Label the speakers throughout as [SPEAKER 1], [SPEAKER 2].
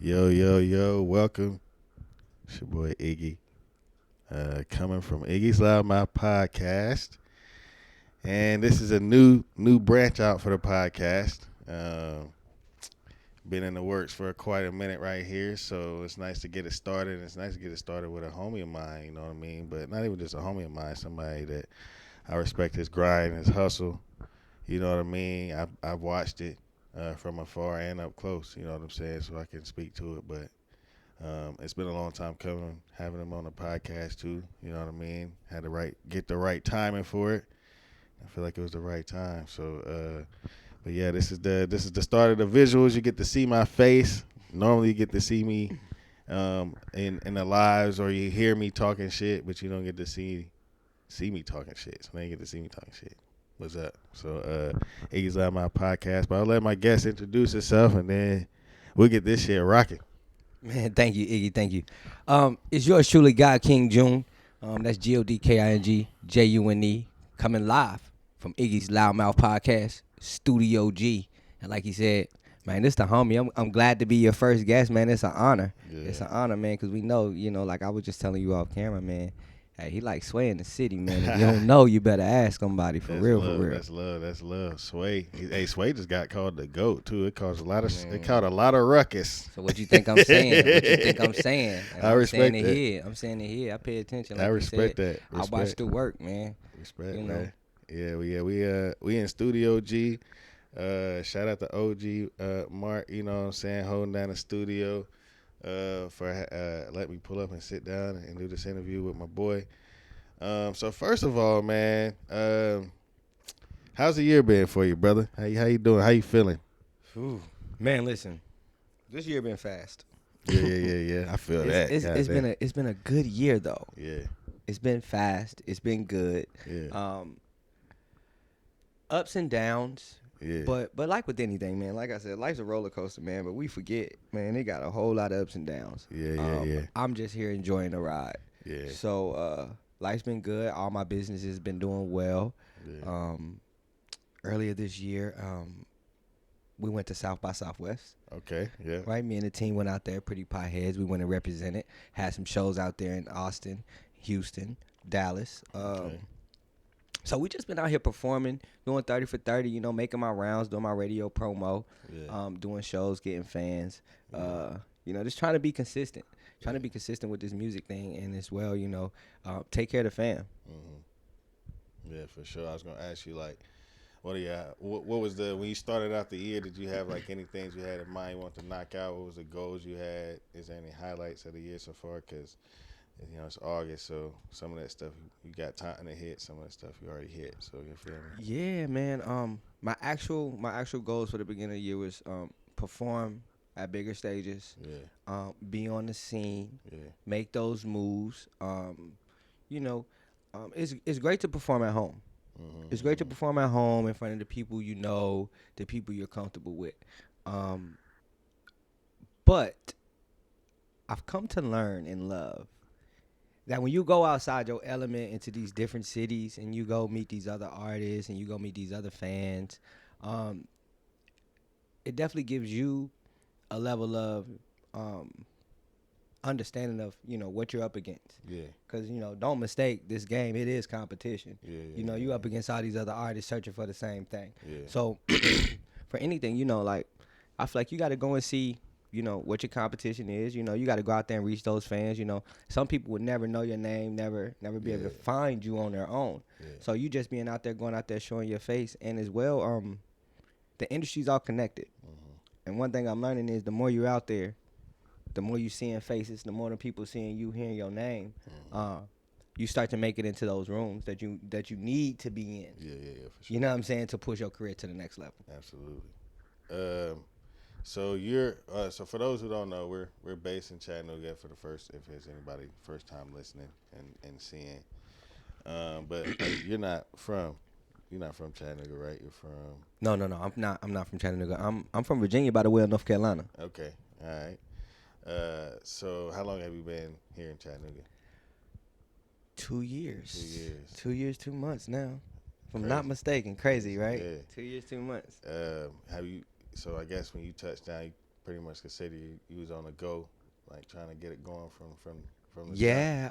[SPEAKER 1] Yo, yo, yo, welcome. It's your boy Iggy. Coming from Iggy's Loudmouth podcast. And this is a new branch out for the podcast. Been in the works for quite a minute right here, so it's nice to get it started. It's nice to get it started with a homie of mine, you know what I mean? But not even just a homie of mine, somebody that I respect his grind, his hustle. You know what I mean? I've watched it from afar and up close, you know what I'm saying, so I can speak to it. But it's been a long time coming, having him on the podcast too. You know what I mean? Had to get the right timing for it. I feel like it was the right time. So, but yeah, this is the start of the visuals. You get to see my face. Normally, you get to see me in the lives, or you hear me talking shit, but you don't get to see me talking shit. So now you get to see me talking shit. What's up? So, Iggy's on my podcast, but I'll let my guest introduce herself, and then we'll get this shit rocking.
[SPEAKER 2] Man, thank you, Iggy. Thank you. It's yours truly, GodKing June. That's GodKingJune, coming live from Iggy's Loudmouth podcast, Studio G. And like he said, man, this the homie. I'm glad to be your first guest, man. It's an honor.
[SPEAKER 1] Yeah.
[SPEAKER 2] It's an honor, man, because we know, like I was just telling you off camera, man. Hey, he like Sway in the city, man. If you don't know, you better ask somebody for
[SPEAKER 1] That's
[SPEAKER 2] real,
[SPEAKER 1] love,
[SPEAKER 2] for real.
[SPEAKER 1] That's love. Sway. Hey, Sway just got called the GOAT too. It caused it caught a lot of ruckus.
[SPEAKER 2] So what you think I'm saying? What you think I'm saying? And
[SPEAKER 1] I respect
[SPEAKER 2] saying
[SPEAKER 1] that.
[SPEAKER 2] it here. I'm saying it here. I pay attention. Like
[SPEAKER 1] I
[SPEAKER 2] you
[SPEAKER 1] respect
[SPEAKER 2] said.
[SPEAKER 1] that.
[SPEAKER 2] I watch the work, man.
[SPEAKER 1] Respect,
[SPEAKER 2] you know.
[SPEAKER 1] man. Yeah, we in Studio G. Shout out to OG Mark, you know what I'm saying, holding down the studio for let me pull up and sit down and do this interview with my boy. So first of all, man, how's the year been for you, brother? How you doing? How you feeling?
[SPEAKER 2] Ooh. Man, listen. This year been fast.
[SPEAKER 1] Yeah. I feel that.
[SPEAKER 2] It's been a good year though.
[SPEAKER 1] Yeah.
[SPEAKER 2] It's been fast. It's been good.
[SPEAKER 1] Yeah.
[SPEAKER 2] Ups and downs.
[SPEAKER 1] Yeah.
[SPEAKER 2] But like with anything, man, like I said, life's a roller coaster, man. But we forget, man. It got a whole lot of ups and downs.
[SPEAKER 1] Yeah.
[SPEAKER 2] I'm just here enjoying the ride.
[SPEAKER 1] Yeah.
[SPEAKER 2] So life's been good. All my businesses been doing well.
[SPEAKER 1] Yeah.
[SPEAKER 2] Earlier this year, we went to South by Southwest.
[SPEAKER 1] Okay. Yeah.
[SPEAKER 2] Right, me and the team went out there, pretty pie heads. We went and represented. Had some shows out there in Austin, Houston, Dallas.
[SPEAKER 1] Okay.
[SPEAKER 2] So we just been out here performing, doing 30 for 30, making my rounds, doing my radio promo, doing shows, getting fans. Just trying to be consistent. Trying to be consistent with this music thing, and as well, take care of the fam.
[SPEAKER 1] Mm-hmm. Yeah, for sure. I was gonna ask you, like, what was when you started out the year? Did you have like any things you had in mind you want to knock out? What was the goals you had? Is there any highlights of the year so far? Because it's August, so some of that stuff you got time to hit. Some of that stuff you already hit. So you feel me?
[SPEAKER 2] Yeah, man. My actual goals for the beginning of the year was perform at bigger stages.
[SPEAKER 1] Yeah.
[SPEAKER 2] Be on the scene.
[SPEAKER 1] Yeah.
[SPEAKER 2] Make those moves. It's great to perform at home.
[SPEAKER 1] Mm-hmm.
[SPEAKER 2] It's great to perform at home in front of the people you know, the people you're comfortable with. But I've come to learn and love that when you go outside your element into these different cities and you go meet these other artists and you go meet these other fans, it definitely gives you a level of understanding of what you're up against.
[SPEAKER 1] Yeah.
[SPEAKER 2] Because don't mistake this game. It is competition.
[SPEAKER 1] Yeah.
[SPEAKER 2] You up against all these other artists searching for the same thing.
[SPEAKER 1] Yeah.
[SPEAKER 2] So for anything, like I feel like you got to go and see what your competition is. You got to go out there and reach those fans. Some people would never know your name, never be able to find you on their own.
[SPEAKER 1] Yeah.
[SPEAKER 2] So you just being out there, going out there, showing your face, and as well, the industry's all connected.
[SPEAKER 1] Mm-hmm.
[SPEAKER 2] And one thing I'm learning is the more you're out there, the more you seeing faces, the more the people seeing you, hearing your name, you start to make it into those rooms that you need to be in.
[SPEAKER 1] Yeah, for sure.
[SPEAKER 2] You know what I'm saying? To push your career to the next level.
[SPEAKER 1] Absolutely. So you're so for those who don't know, we're based in Chattanooga if there's anybody first time listening and seeing. But you're not from Chattanooga, right? You're from
[SPEAKER 2] No. I'm not from Chattanooga. I'm from Virginia by the way of North Carolina.
[SPEAKER 1] Okay. All right. So how long have you been here in Chattanooga?
[SPEAKER 2] 2 years.
[SPEAKER 1] 2 years.
[SPEAKER 2] 2 years, 2 months now. If I'm
[SPEAKER 1] Crazy.
[SPEAKER 2] not mistaken. Crazy, right?
[SPEAKER 1] Yeah.
[SPEAKER 2] 2 years, 2 months.
[SPEAKER 1] So I guess when you touched down, pretty much could say that you was on the go, like trying to get it going from the shop.
[SPEAKER 2] Yeah.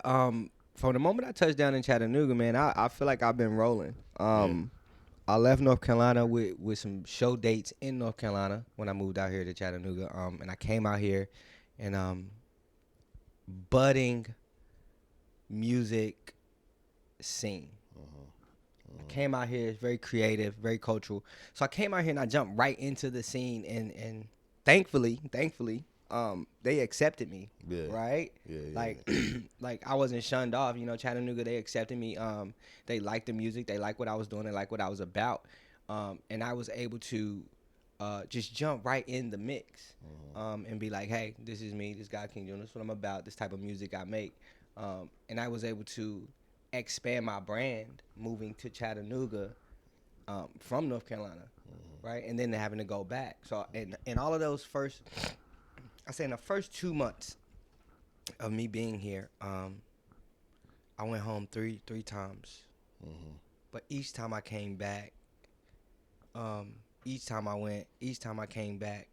[SPEAKER 2] From the moment I touched down in Chattanooga, man, I feel like I've been rolling. I left North Carolina with some show dates in North Carolina when I moved out here to Chattanooga. And I came out here and budding music scene. I came out here, it's very creative, very cultural. So I came out here and I jumped right into the scene and thankfully, they accepted me.
[SPEAKER 1] Yeah.
[SPEAKER 2] Right?
[SPEAKER 1] Yeah.
[SPEAKER 2] Like like I wasn't shunned off, Chattanooga, they accepted me. They liked the music, they liked what I was doing, they liked what I was about. And I was able to just jump right in the mix. And be like, hey, this is me, this GodKing June, this is what I'm about, this type of music I make. And I was able to expand my brand moving to Chattanooga from North Carolina, right? And then having to go back. So in all of those in the first 2 months of me being here, I went home three times. But each time I came back, each time I came back,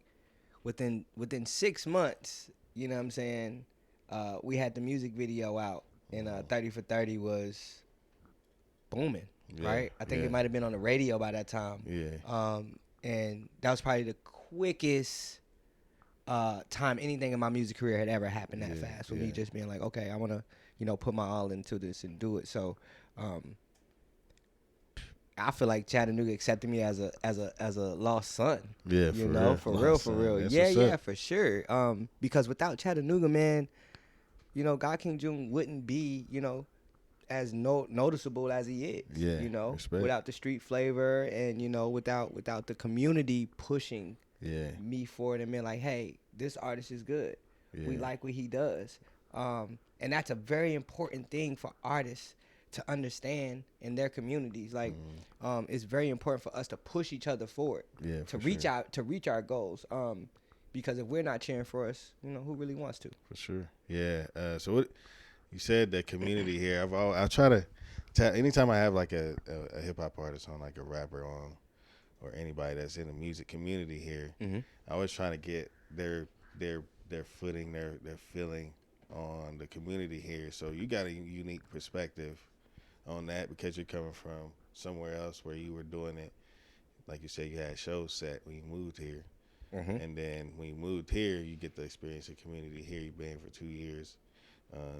[SPEAKER 2] within 6 months, you know what I'm saying, we had the music video out, and 30 for 30 was booming, right? I think it might have been on the radio by that time.
[SPEAKER 1] Yeah.
[SPEAKER 2] And that was probably the quickest time anything in my music career had ever happened that fast. With me just being like, okay, I want to, put my all into this and do it. So, I feel like Chattanooga accepted me as a lost son.
[SPEAKER 1] Yeah,
[SPEAKER 2] for real. Yeah, for sure. Because without Chattanooga, man, GodKing June wouldn't be, as noticeable as he is.
[SPEAKER 1] Yeah, respect.
[SPEAKER 2] Without the street flavor and without the community pushing me forward and being like, hey, this artist is good. We like what he does. And that's a very important thing for artists to understand in their communities. Like, it's very important for us to push each other forward, to reach out, to reach our goals. Because if we're not cheering for us, who really wants to?
[SPEAKER 1] For sure. Yeah. So what you said, the community here. I try to anytime I have like a hip hop artist on, like a rapper on, or anybody that's in the music community here, I always trying to get their footing, their feeling on the community here. So you got a unique perspective on that because you're coming from somewhere else where you were doing it. Like you said, you had shows set when you moved here. And then when you moved here, you get the experience of community here. You've been for 2 years.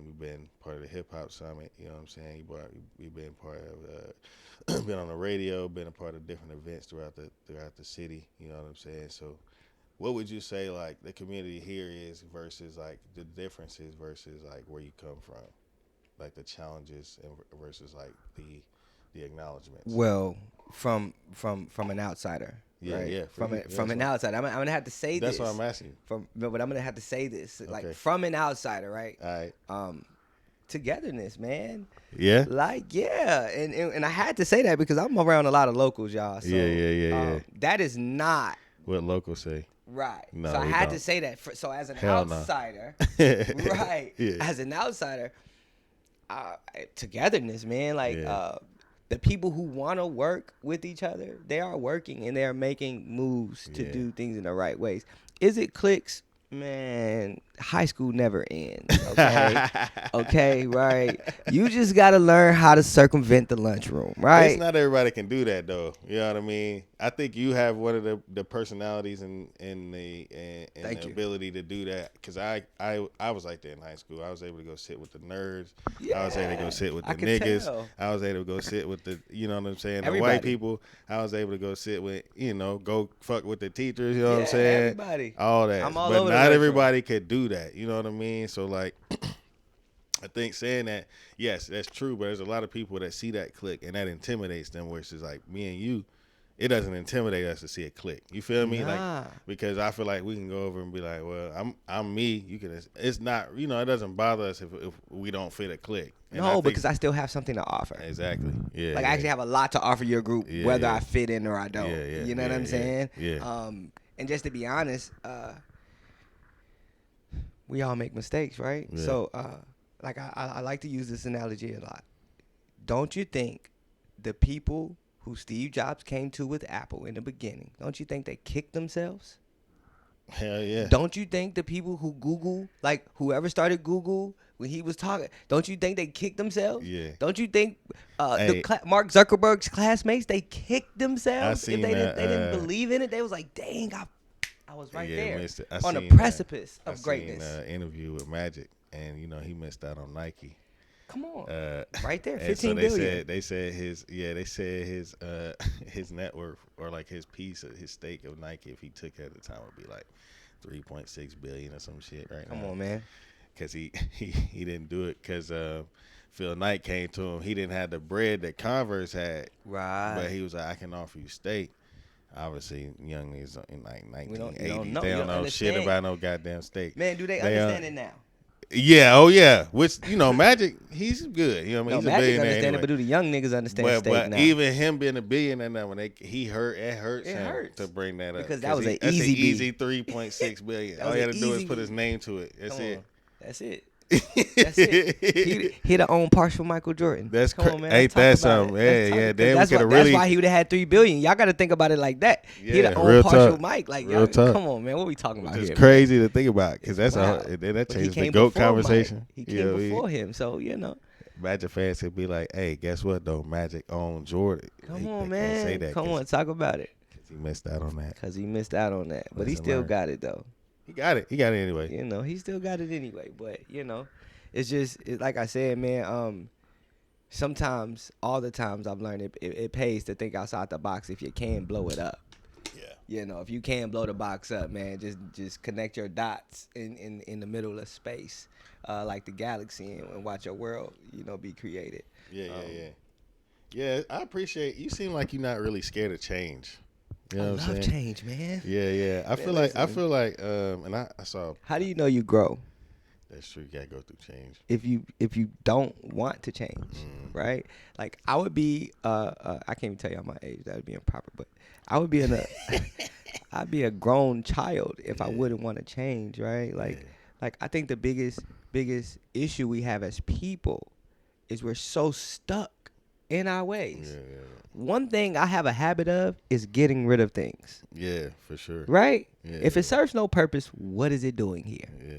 [SPEAKER 1] You've been part of the Hip Hop Summit. You know what I'm saying? You've been part of, been on the radio, been a part of different events throughout the city. You know what I'm saying? So what would you say, like, the community here is versus, like, the differences versus, like, where you come from? Like, the challenges versus, like, the acknowledgments?
[SPEAKER 2] Well, from an outsider. Right? From an outsider. I'm gonna have to say
[SPEAKER 1] this.
[SPEAKER 2] That's
[SPEAKER 1] what I'm asking.
[SPEAKER 2] But I'm gonna have to say this.
[SPEAKER 1] Okay.
[SPEAKER 2] Like, from an outsider, right?
[SPEAKER 1] All right.
[SPEAKER 2] Togetherness, man.
[SPEAKER 1] Yeah.
[SPEAKER 2] Like, and I had to say that because I'm around a lot of locals, y'all. So,
[SPEAKER 1] yeah.
[SPEAKER 2] That is not
[SPEAKER 1] what locals say.
[SPEAKER 2] Right.
[SPEAKER 1] No,
[SPEAKER 2] so I had
[SPEAKER 1] don't.
[SPEAKER 2] to say that. So as an
[SPEAKER 1] Hell
[SPEAKER 2] outsider,
[SPEAKER 1] no.
[SPEAKER 2] right?
[SPEAKER 1] Yeah.
[SPEAKER 2] As an outsider, togetherness, man. Like, the people who want to work with each other, they are working and they are making moves to do things in the right ways. Is it clicks? Man, high school never ends, okay? Okay, right? You just got to learn how to circumvent the lunchroom, right?
[SPEAKER 1] It's not everybody can do that, though. You know what I mean? I think you have one of the personalities and the ability to do that. Because I was like that in high school. I was able to go sit with the nerds. I was able to go sit with the niggas.
[SPEAKER 2] Tell.
[SPEAKER 1] I was able to go sit with the, you know what I'm saying,
[SPEAKER 2] Everybody.
[SPEAKER 1] the white people. I was able to go sit with, go fuck with the teachers. You know what I'm saying?
[SPEAKER 2] Everybody.
[SPEAKER 1] All that.
[SPEAKER 2] I'm all
[SPEAKER 1] but
[SPEAKER 2] over
[SPEAKER 1] not everybody could do that. You know what I mean? So, like, I think saying that, yes, that's true, but there's a lot of people that see that click and that intimidates them, where it's just like me and you, it doesn't intimidate us to see a click. You feel me?
[SPEAKER 2] Nah.
[SPEAKER 1] Like, because I feel like we can go over and be like, well, I'm me. You can. It's not. It doesn't bother us if we don't fit a click. And
[SPEAKER 2] No, because I still have something to offer.
[SPEAKER 1] Exactly. Yeah.
[SPEAKER 2] Like, I actually have a lot to offer your group, whether I fit in or I don't.
[SPEAKER 1] Yeah.
[SPEAKER 2] You know what I'm saying?
[SPEAKER 1] Yeah.
[SPEAKER 2] And just to be honest, we all make mistakes, right?
[SPEAKER 1] Yeah.
[SPEAKER 2] So, like, I like to use this analogy a lot. Don't you think the people who Steve Jobs came to with Apple in the beginning, don't you think they kicked themselves?
[SPEAKER 1] Hell yeah.
[SPEAKER 2] Don't you think the people who Google, like whoever started Google when he was talking, don't you think they kicked themselves?
[SPEAKER 1] Yeah.
[SPEAKER 2] Don't you think
[SPEAKER 1] Hey,
[SPEAKER 2] Mark Zuckerberg's classmates, they kicked
[SPEAKER 1] I
[SPEAKER 2] themselves if
[SPEAKER 1] seen that.
[SPEAKER 2] they didn't believe in it? They was like, dang, I was right
[SPEAKER 1] Yeah,
[SPEAKER 2] there
[SPEAKER 1] missed it.
[SPEAKER 2] on the precipice of greatness.
[SPEAKER 1] I seen an interview with Magic, and he missed out on Nike.
[SPEAKER 2] Come on,
[SPEAKER 1] Uh,
[SPEAKER 2] right there,
[SPEAKER 1] and
[SPEAKER 2] 15
[SPEAKER 1] so
[SPEAKER 2] billion.
[SPEAKER 1] they said his his net worth, or like his piece of his stake of Nike, if he took it at the time, would be like 3.6 billion or some shit right now.
[SPEAKER 2] Come on, man.
[SPEAKER 1] Because he didn't do it because Phil Knight came to him. He didn't have the bread that Converse had,
[SPEAKER 2] Right.
[SPEAKER 1] but he was like, I can offer you stake. Obviously, young niggas in like
[SPEAKER 2] You don't
[SPEAKER 1] 1980s,
[SPEAKER 2] know.
[SPEAKER 1] they
[SPEAKER 2] You
[SPEAKER 1] don't
[SPEAKER 2] don't
[SPEAKER 1] know shit
[SPEAKER 2] understand.
[SPEAKER 1] about no goddamn steak.
[SPEAKER 2] Man, do they
[SPEAKER 1] They,
[SPEAKER 2] understand it now?
[SPEAKER 1] Yeah, oh yeah. Which Magic, he's good. You know what I
[SPEAKER 2] No,
[SPEAKER 1] mean? He's a
[SPEAKER 2] Magic
[SPEAKER 1] billionaire
[SPEAKER 2] understand
[SPEAKER 1] anyway.
[SPEAKER 2] it, but do the young niggas understand
[SPEAKER 1] But
[SPEAKER 2] steak now?
[SPEAKER 1] even him being a billionaire now, it hurts
[SPEAKER 2] It
[SPEAKER 1] him
[SPEAKER 2] hurts.
[SPEAKER 1] to bring that up
[SPEAKER 2] Because that was
[SPEAKER 1] that's
[SPEAKER 2] an easy beat.
[SPEAKER 1] easy 3.6 billion.
[SPEAKER 2] That
[SPEAKER 1] All
[SPEAKER 2] was
[SPEAKER 1] he
[SPEAKER 2] an
[SPEAKER 1] had to do is
[SPEAKER 2] easy
[SPEAKER 1] put his
[SPEAKER 2] beat.
[SPEAKER 1] name to it. That's
[SPEAKER 2] Come
[SPEAKER 1] it.
[SPEAKER 2] on. That's it. That's it. He'd have owned partial Michael Jordan.
[SPEAKER 1] That's
[SPEAKER 2] Come on, man.
[SPEAKER 1] ain't
[SPEAKER 2] Let's
[SPEAKER 1] that
[SPEAKER 2] talk about
[SPEAKER 1] something?
[SPEAKER 2] it.
[SPEAKER 1] Yeah,
[SPEAKER 2] Let's talk-
[SPEAKER 1] yeah.
[SPEAKER 2] 'cause
[SPEAKER 1] Then we
[SPEAKER 2] that's
[SPEAKER 1] could
[SPEAKER 2] why,
[SPEAKER 1] have really.
[SPEAKER 2] that's why he would have had 3 billion. Y'all got to think about it like that. He'd
[SPEAKER 1] Yeah,
[SPEAKER 2] have owned
[SPEAKER 1] real
[SPEAKER 2] partial
[SPEAKER 1] talk.
[SPEAKER 2] Mike. Like,
[SPEAKER 1] Real
[SPEAKER 2] y'all,
[SPEAKER 1] talk.
[SPEAKER 2] come on, man. What we talking about
[SPEAKER 1] It's
[SPEAKER 2] here?
[SPEAKER 1] crazy to think about because
[SPEAKER 2] It's
[SPEAKER 1] that's
[SPEAKER 2] wild.
[SPEAKER 1] that
[SPEAKER 2] But he
[SPEAKER 1] changes the
[SPEAKER 2] came
[SPEAKER 1] GOAT
[SPEAKER 2] before Mike.
[SPEAKER 1] conversation.
[SPEAKER 2] He came before him, so
[SPEAKER 1] Magic fans could be like, "Hey, guess what? Though Magic owned Jordan."
[SPEAKER 2] Come
[SPEAKER 1] They
[SPEAKER 2] on,
[SPEAKER 1] can't
[SPEAKER 2] man.
[SPEAKER 1] say that
[SPEAKER 2] Come on, talk about it.
[SPEAKER 1] because he missed out on that.
[SPEAKER 2] Because he missed out on that. But he
[SPEAKER 1] Lesson
[SPEAKER 2] still
[SPEAKER 1] learned.
[SPEAKER 2] got it, though.
[SPEAKER 1] He got it. He got it anyway.
[SPEAKER 2] He still got it anyway. But, it's just, like I said, man, sometimes, all the times I've learned it pays to think outside the box if you can blow it up.
[SPEAKER 1] Yeah.
[SPEAKER 2] If you can blow the box up, man, just connect your dots in the middle of space, like the galaxy, and watch your world, be created.
[SPEAKER 1] Yeah. Yeah, I appreciate. You seem like you're not really scared of change. You know what I'm
[SPEAKER 2] love
[SPEAKER 1] saying?
[SPEAKER 2] change, man.
[SPEAKER 1] Yeah. I feel like, and I saw.
[SPEAKER 2] How do you know you grow?
[SPEAKER 1] That's true. You gotta go through change.
[SPEAKER 2] If you don't want to change, right? Like I would be, I can't even tell y'all my age. That would be improper, but I would be I'd be a grown child if I wouldn't want to change, right? Like I think the biggest issue we have as people is we're so stuck in our ways.
[SPEAKER 1] Yeah.
[SPEAKER 2] One thing I have a habit of is getting rid of things,
[SPEAKER 1] Yeah, for sure.
[SPEAKER 2] right?
[SPEAKER 1] Yeah,
[SPEAKER 2] If it serves no purpose, what is it doing here?
[SPEAKER 1] Yeah.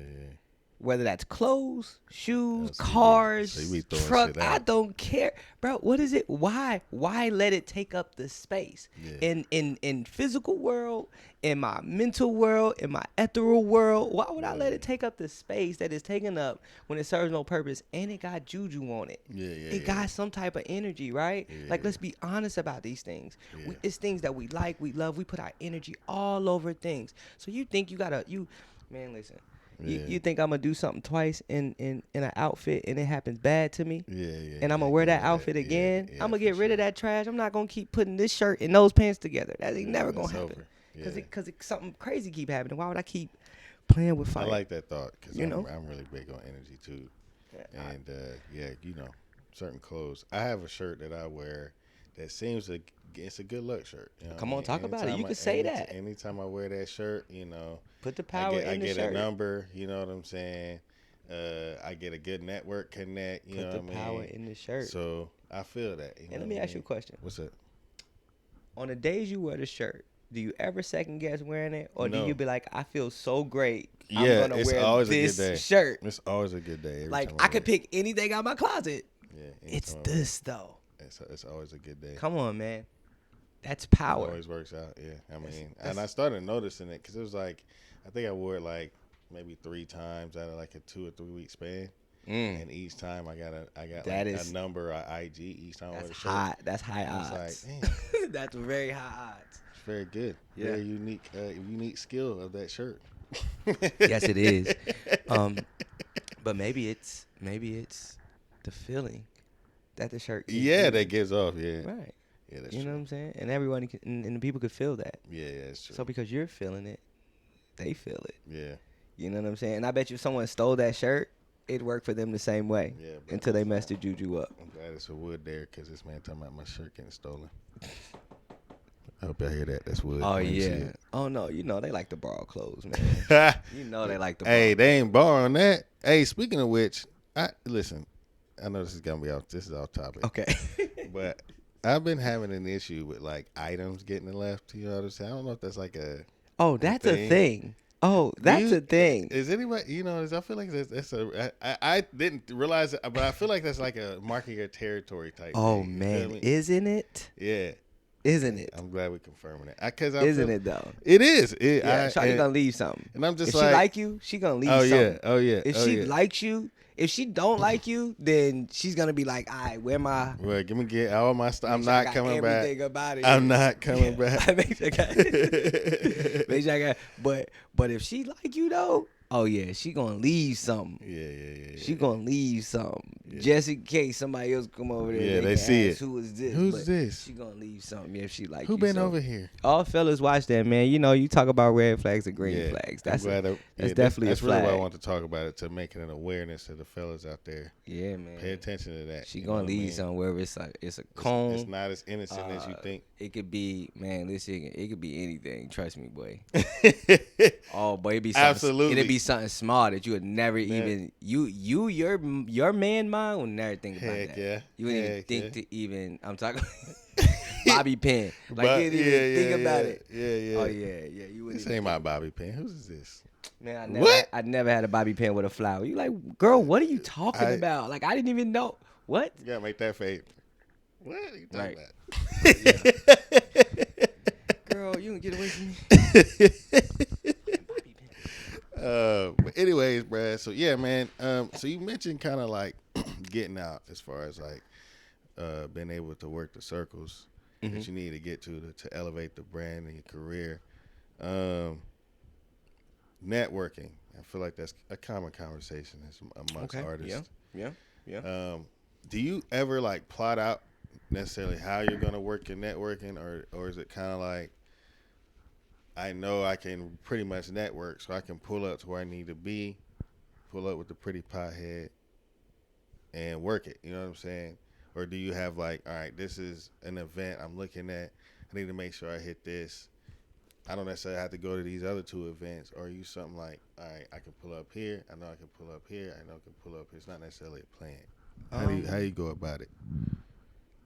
[SPEAKER 2] Whether that's clothes, shoes,
[SPEAKER 1] So you be-
[SPEAKER 2] cars,
[SPEAKER 1] so you be throwing
[SPEAKER 2] truck,
[SPEAKER 1] shit
[SPEAKER 2] I
[SPEAKER 1] out.
[SPEAKER 2] don't care, bro. What is it? Why let it take up the space
[SPEAKER 1] Yeah.
[SPEAKER 2] in physical world, in my mental world, in my ethereal world? Why would I let it take up the space that it's taking up when it serves no purpose and it got juju on it? It got some type of energy, right? Like, let's be honest about these things.
[SPEAKER 1] Yeah.
[SPEAKER 2] It's things that we like, we love. We put our energy all over things. So you think man, listen. You think I'm gonna do something twice in an outfit and it happens bad to me?
[SPEAKER 1] Yeah.
[SPEAKER 2] And I'm gonna wear that outfit again.
[SPEAKER 1] Yeah,
[SPEAKER 2] I'm gonna get
[SPEAKER 1] for
[SPEAKER 2] rid
[SPEAKER 1] sure.
[SPEAKER 2] of that trash. I'm not gonna keep putting this shirt and those pants together. That ain't never gonna
[SPEAKER 1] It's
[SPEAKER 2] happen.
[SPEAKER 1] over.
[SPEAKER 2] Cause something crazy keep happening. Why would I keep playing with fire?
[SPEAKER 1] I like that thought because
[SPEAKER 2] You know?
[SPEAKER 1] I'm really big on energy too. And certain clothes. I have a shirt that I wear that seems to. It's a good luck shirt. You know
[SPEAKER 2] Come
[SPEAKER 1] what I
[SPEAKER 2] on,
[SPEAKER 1] mean?
[SPEAKER 2] talk about it. You
[SPEAKER 1] Anytime
[SPEAKER 2] can say that.
[SPEAKER 1] Anytime I wear that shirt,
[SPEAKER 2] Put the power
[SPEAKER 1] I
[SPEAKER 2] in the
[SPEAKER 1] get
[SPEAKER 2] shirt.
[SPEAKER 1] a number. You know what I'm saying? I get a good network connect. You know
[SPEAKER 2] Put the
[SPEAKER 1] what I
[SPEAKER 2] power
[SPEAKER 1] mean?
[SPEAKER 2] in the shirt.
[SPEAKER 1] So I feel that.
[SPEAKER 2] And let me ask you a question.
[SPEAKER 1] What's up?
[SPEAKER 2] On the days you wear the shirt, do you ever second guess wearing it, or do
[SPEAKER 1] No.
[SPEAKER 2] you be like, I feel so great,
[SPEAKER 1] Yeah,
[SPEAKER 2] I'm gonna
[SPEAKER 1] it's
[SPEAKER 2] wear
[SPEAKER 1] always
[SPEAKER 2] this
[SPEAKER 1] a good day.
[SPEAKER 2] shirt?
[SPEAKER 1] It's always a good day. Every
[SPEAKER 2] Like
[SPEAKER 1] time
[SPEAKER 2] I
[SPEAKER 1] wear
[SPEAKER 2] could
[SPEAKER 1] it.
[SPEAKER 2] pick anything out my closet.
[SPEAKER 1] Yeah,
[SPEAKER 2] It's
[SPEAKER 1] anytime I wear
[SPEAKER 2] this though.
[SPEAKER 1] it. It's always a good day.
[SPEAKER 2] Come on, man. That's
[SPEAKER 1] It
[SPEAKER 2] power.
[SPEAKER 1] always works out. Yeah, I mean,
[SPEAKER 2] that's-
[SPEAKER 1] and I started noticing it because it was like, I think I wore it like maybe 3 times out of like a 2 or 3 week span, and each time I got
[SPEAKER 2] That
[SPEAKER 1] like
[SPEAKER 2] is-
[SPEAKER 1] a number, a IG each time I wear
[SPEAKER 2] That's
[SPEAKER 1] the shirt.
[SPEAKER 2] high. That's high
[SPEAKER 1] It's
[SPEAKER 2] odds.
[SPEAKER 1] like, damn,
[SPEAKER 2] That's very high odds.
[SPEAKER 1] it's very good.
[SPEAKER 2] Yeah.
[SPEAKER 1] Very unique skill of that shirt.
[SPEAKER 2] Yes, it is. But maybe it's the feeling that the shirt. Gives
[SPEAKER 1] Yeah,
[SPEAKER 2] you.
[SPEAKER 1] that gives off. Yeah,
[SPEAKER 2] Right.
[SPEAKER 1] yeah, that's
[SPEAKER 2] You know
[SPEAKER 1] true.
[SPEAKER 2] what I'm saying? And everyone and the people could feel that.
[SPEAKER 1] Yeah, that's true.
[SPEAKER 2] So because you're feeling it, they feel it.
[SPEAKER 1] Yeah,
[SPEAKER 2] You know what I'm saying? And I bet you if someone stole that shirt, it worked for them the same way
[SPEAKER 1] yeah. Bro,
[SPEAKER 2] until they messed the juju up.
[SPEAKER 1] I'm glad it's a wood there because this man talking about my shirt getting stolen. I hope y'all hear that. That's wood.
[SPEAKER 2] Oh
[SPEAKER 1] I ain't see
[SPEAKER 2] yeah.
[SPEAKER 1] it.
[SPEAKER 2] Oh no, they like to borrow clothes, man. They like to borrow.
[SPEAKER 1] Hey, they ain't borrowing that. Hey, speaking of which, listen. I know this is gonna be off. This is off topic.
[SPEAKER 2] Okay.
[SPEAKER 1] But I've been having an issue with like items getting left. You know what I'm saying? I don't know if that's like a.
[SPEAKER 2] Oh, that's a thing. Oh, that's a thing.
[SPEAKER 1] Is anybody, I feel like I didn't realize it, but I feel like that's like a marking your territory type
[SPEAKER 2] Oh
[SPEAKER 1] thing. You feel
[SPEAKER 2] man,
[SPEAKER 1] me?
[SPEAKER 2] isn't it?
[SPEAKER 1] Yeah.
[SPEAKER 2] Isn't it?
[SPEAKER 1] I'm glad we're confirming it. Because I
[SPEAKER 2] Isn't
[SPEAKER 1] feel
[SPEAKER 2] it though?
[SPEAKER 1] it is.
[SPEAKER 2] Yeah, Shawty gonna leave something.
[SPEAKER 1] And I'm just
[SPEAKER 2] If she like you, she gonna leave
[SPEAKER 1] oh yeah,
[SPEAKER 2] something.
[SPEAKER 1] oh yeah,
[SPEAKER 2] If
[SPEAKER 1] oh
[SPEAKER 2] she
[SPEAKER 1] yeah.
[SPEAKER 2] likes you, if she don't like you, then she's gonna be like, all right, where my
[SPEAKER 1] Well, get all my stuff. I'm
[SPEAKER 2] make sure I
[SPEAKER 1] not
[SPEAKER 2] got
[SPEAKER 1] coming back.
[SPEAKER 2] everything about it.
[SPEAKER 1] I'm not coming back.
[SPEAKER 2] Make sure I got make sure I got but if she like you though, oh yeah, she gonna leave something.
[SPEAKER 1] Yeah.
[SPEAKER 2] She gonna leave something.
[SPEAKER 1] Yeah.
[SPEAKER 2] Just in case somebody else come over there.
[SPEAKER 1] Yeah, they
[SPEAKER 2] can
[SPEAKER 1] see
[SPEAKER 2] ask,
[SPEAKER 1] it.
[SPEAKER 2] Who is this?
[SPEAKER 1] Who's
[SPEAKER 2] But
[SPEAKER 1] this?
[SPEAKER 2] She gonna leave something if she like
[SPEAKER 1] Who
[SPEAKER 2] you.
[SPEAKER 1] been
[SPEAKER 2] So,
[SPEAKER 1] over here?
[SPEAKER 2] all fellas watch that, man. You talk about red flags and green
[SPEAKER 1] Yeah,
[SPEAKER 2] flags.
[SPEAKER 1] I'm
[SPEAKER 2] That's
[SPEAKER 1] glad
[SPEAKER 2] that's definitely
[SPEAKER 1] that's
[SPEAKER 2] a flag.
[SPEAKER 1] really what I want to talk about it, to making an awareness to the fellas out there.
[SPEAKER 2] Yeah, man.
[SPEAKER 1] Pay attention to that.
[SPEAKER 2] She gonna leave somewhere. It's a comb.
[SPEAKER 1] It's not as innocent as you think.
[SPEAKER 2] It could be, man. Listen, it could be anything. Trust me, boy. Oh, boy, it'd be something,
[SPEAKER 1] Absolutely.
[SPEAKER 2] It'd be something small that you would never even your man mind would never think about
[SPEAKER 1] Heck
[SPEAKER 2] that.
[SPEAKER 1] yeah.
[SPEAKER 2] You wouldn't even
[SPEAKER 1] Heck
[SPEAKER 2] think
[SPEAKER 1] yeah.
[SPEAKER 2] to even. I'm talking Bobby Pin. Like you didn't even think about it.
[SPEAKER 1] Yeah.
[SPEAKER 2] Oh yeah. You wouldn't.
[SPEAKER 1] This
[SPEAKER 2] even
[SPEAKER 1] ain't my
[SPEAKER 2] think.
[SPEAKER 1] Bobby Pin. Who's this?
[SPEAKER 2] Man,
[SPEAKER 1] What?
[SPEAKER 2] I never had a Bobby Pin with a flower. You like, girl? What are you talking about? Like I didn't even know. What?
[SPEAKER 1] You gotta make that fade. What are you talking about?
[SPEAKER 2] Girl, you can get away from me.
[SPEAKER 1] But anyways, Brad. So yeah, man. So you mentioned kind of like getting out, as far as like being able to work the circles that you need to get to elevate the brand and your career. Networking. I feel like that's a common conversation amongst artists.
[SPEAKER 2] Yeah.
[SPEAKER 1] Do you ever like plot out necessarily how you're gonna work your networking, or is it kind of like, I know I can pretty much network, so I can pull up to where I need to be, pull up with the pretty pothead, and work it. You know what I'm saying? Or do you have like, all right, this is an event I'm looking at. I need to make sure I hit this. I don't necessarily have to go to these other two events. Or are you something like, all right, I can pull up here. I know I can pull up here. I know I can pull up here. It's not necessarily a plan. How do you go about it?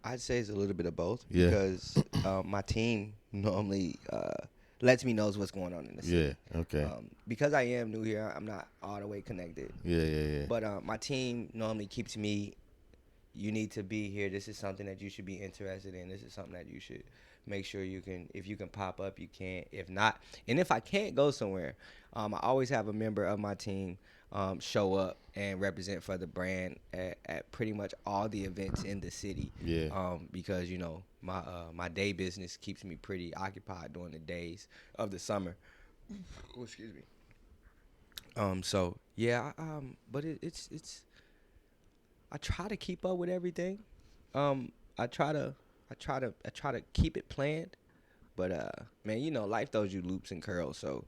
[SPEAKER 2] I'd say it's a little bit of both.
[SPEAKER 1] Yeah.
[SPEAKER 2] Because my team normally lets me knows what's going on in the city.
[SPEAKER 1] Yeah. Okay.
[SPEAKER 2] Because I am new here, I'm not all the way connected.
[SPEAKER 1] Yeah.
[SPEAKER 2] But my team normally keeps me. You need to be here. This is something that you should be interested in. This is something that you should make sure you can. If you can pop up, you can. If not, and if I can't go somewhere, I always have a member of my team show up and represent for the brand at pretty much all the events in the city.
[SPEAKER 1] Yeah.
[SPEAKER 2] Because my day business keeps me pretty occupied during the days of the summer. Oh, excuse me. So yeah. But it's. I try to keep up with everything. I try to keep it planned. But man, life throws you loops and curls. So,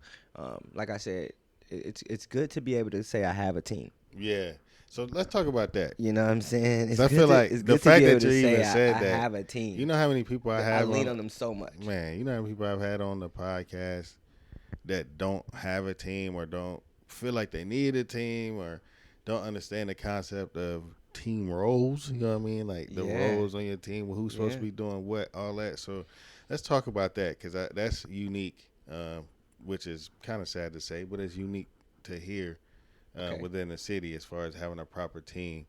[SPEAKER 2] like I said, it's good to be able to say I have a team.
[SPEAKER 1] Yeah. So let's talk about that.
[SPEAKER 2] You know what I'm saying?
[SPEAKER 1] I feel like the fact that you even said that,
[SPEAKER 2] I have a team.
[SPEAKER 1] You know how many people I have?
[SPEAKER 2] I lean on them so much.
[SPEAKER 1] Man, you know how many people I've had on the podcast that don't have a team, or don't feel like they need a team, or don't understand the concept of team roles. You know what I mean? Like the roles on your team, who's supposed to be doing what, all that. So let's talk about that, because that's unique, which is kind of sad to say, but it's unique to hear within the city as far as having a proper team.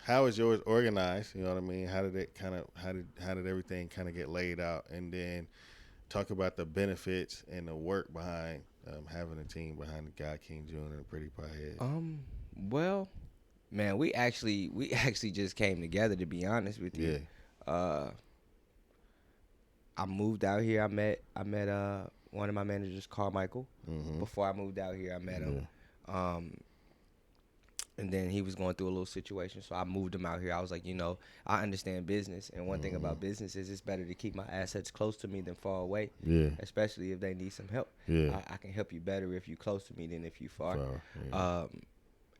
[SPEAKER 1] How is yours organized? You know what I mean? How did everything kind of get laid out? And then talk about the benefits and the work behind having a team behind the GodKing June and the Pretty Pothead.
[SPEAKER 2] Well, man, we actually just came together, to be honest with you.
[SPEAKER 1] Yeah.
[SPEAKER 2] I moved out here. I met one of my managers, Carmichael. Before I moved out here, I met him. And then he was going through a little situation, so I moved him out here. I was like, I understand business, and one thing about business is it's better to keep my assets close to me than far away. Yeah. Especially if they need some help. Yeah. I can help you better if you close to me than if you far. Yeah.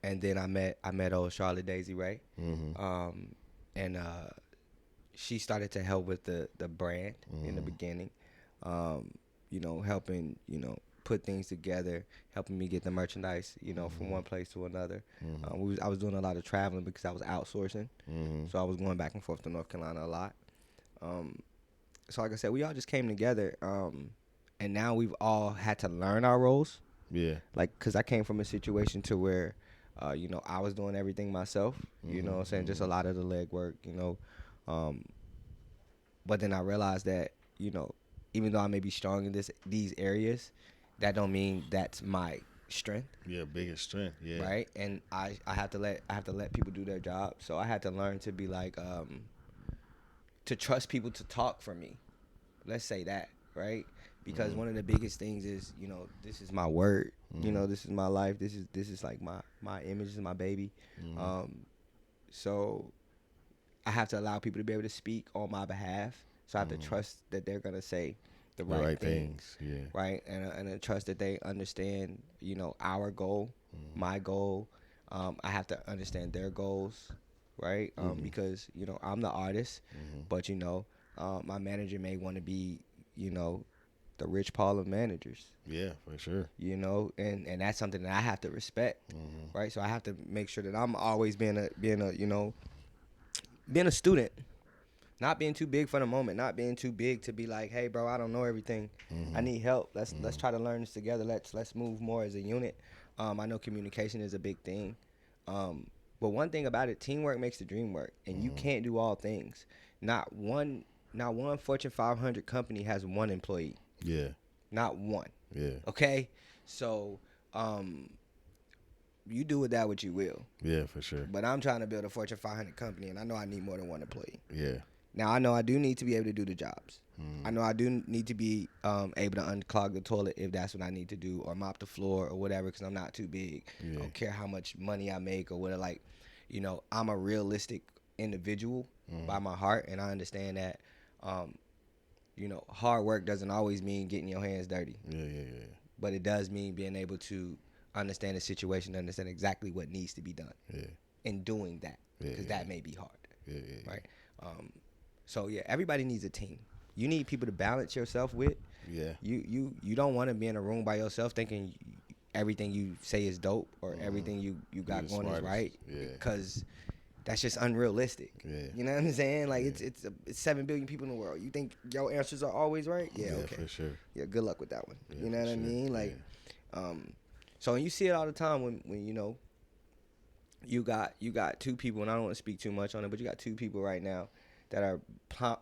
[SPEAKER 2] And then I met old Charlotte Daisy Ray. And she started to help with the brand in the beginning. Helping, put things together, helping me get the merchandise, from one place to another. I was doing a lot of traveling because I was outsourcing. So I was going back and forth to North Carolina a lot. So like I said, we all just came together. and now we've all had to learn our roles.
[SPEAKER 1] Yeah.
[SPEAKER 2] Like, cause I came from a situation to where, you know, I was doing everything myself. You know what I'm saying? Just a lot of the legwork, you know. But then I realized that, you know, even though I may be strong in these areas, that don't mean that's my strength.
[SPEAKER 1] Yeah, biggest strength. Yeah.
[SPEAKER 2] Right. And I have to let people do their job. So I had to learn to be like, to trust people to talk for me. Let's say that, right? Because one of the biggest things is, you know, this is my word. You know, this is my life. This is like my image, this is my baby. So I have to allow people to be able to speak on my behalf. So I have to trust that they're gonna say the right things.
[SPEAKER 1] Yeah.
[SPEAKER 2] Right, and I trust that they understand, you know, our goal, my goal. I have to understand their goals, right? Because, you know, I'm the artist, but, you know, my manager may want to be, you know, the Rich Paul of managers.
[SPEAKER 1] Yeah, for sure.
[SPEAKER 2] You know, and that's something that I have to respect, right? So I have to make sure that I'm always being a you know, being a student. Not being too big for the moment, not being too big to be like, hey, bro, I don't know everything. I need help. Let's try to learn this together. Let's move more as a unit. I know communication is a big thing, but one thing about it, teamwork makes the dream work, and you can't do all things. Not one Fortune 500 company has one employee.
[SPEAKER 1] Yeah.
[SPEAKER 2] Not one.
[SPEAKER 1] Yeah.
[SPEAKER 2] Okay, so you do with that what you will.
[SPEAKER 1] Yeah, for sure.
[SPEAKER 2] But I'm trying to build a Fortune 500 company, and I know I need more than one employee.
[SPEAKER 1] Yeah.
[SPEAKER 2] Now, I know I do need to be able to do the jobs. I know I do need to be able to unclog the toilet if that's what I need to do, or mop the floor or whatever, because I'm not too big.
[SPEAKER 1] Yeah.
[SPEAKER 2] I don't care how much money I make or whatever. Like, you know, I'm a realistic individual by my heart, and I understand that, you know, hard work doesn't always mean getting your hands dirty.
[SPEAKER 1] Yeah.
[SPEAKER 2] But it does mean being able to understand the situation, understand exactly what needs to be done.
[SPEAKER 1] Yeah.
[SPEAKER 2] And doing that, because that may be hard.
[SPEAKER 1] Yeah.
[SPEAKER 2] Right? So yeah, everybody needs a team. You need people to balance yourself with.
[SPEAKER 1] Yeah.
[SPEAKER 2] You don't want to be in a room by yourself thinking everything you say is dope or everything you got going is right.
[SPEAKER 1] Yeah.
[SPEAKER 2] Because that's just unrealistic.
[SPEAKER 1] Yeah.
[SPEAKER 2] You know what I'm saying? Like it's 7 billion people in the world. You think your answers are always right? Yeah. Okay.
[SPEAKER 1] For sure.
[SPEAKER 2] Yeah. Good luck with that one.
[SPEAKER 1] Yeah,
[SPEAKER 2] you know what I mean? Like, so you see it all the time when you know. You got two people, and I don't want to speak too much on it, but you got two people right now that are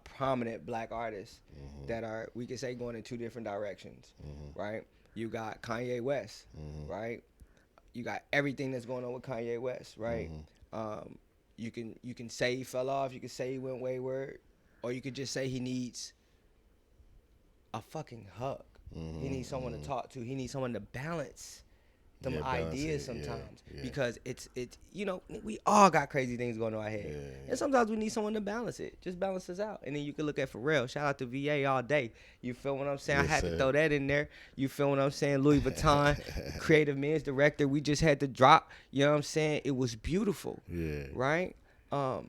[SPEAKER 2] prominent black artists that are, we could say, going in two different directions, right? You got Kanye West, right? You got everything that's going on with Kanye West, right? You can say he fell off, you can say he went wayward, or you could just say he needs a fucking hug. He needs someone to talk to. He needs someone to balance them ideas sometimes, because it's you know, we all got crazy things going on our head, and sometimes we need someone to balance it, just balance us out. And then you can look at Pharrell, shout out to VA all day, you feel what I'm saying?
[SPEAKER 1] Yes,
[SPEAKER 2] I had
[SPEAKER 1] sir.
[SPEAKER 2] to throw that in there, you feel what I'm saying? Louis Vuitton creative men's director, we just had to drop, you know what I'm saying? It was beautiful, right? But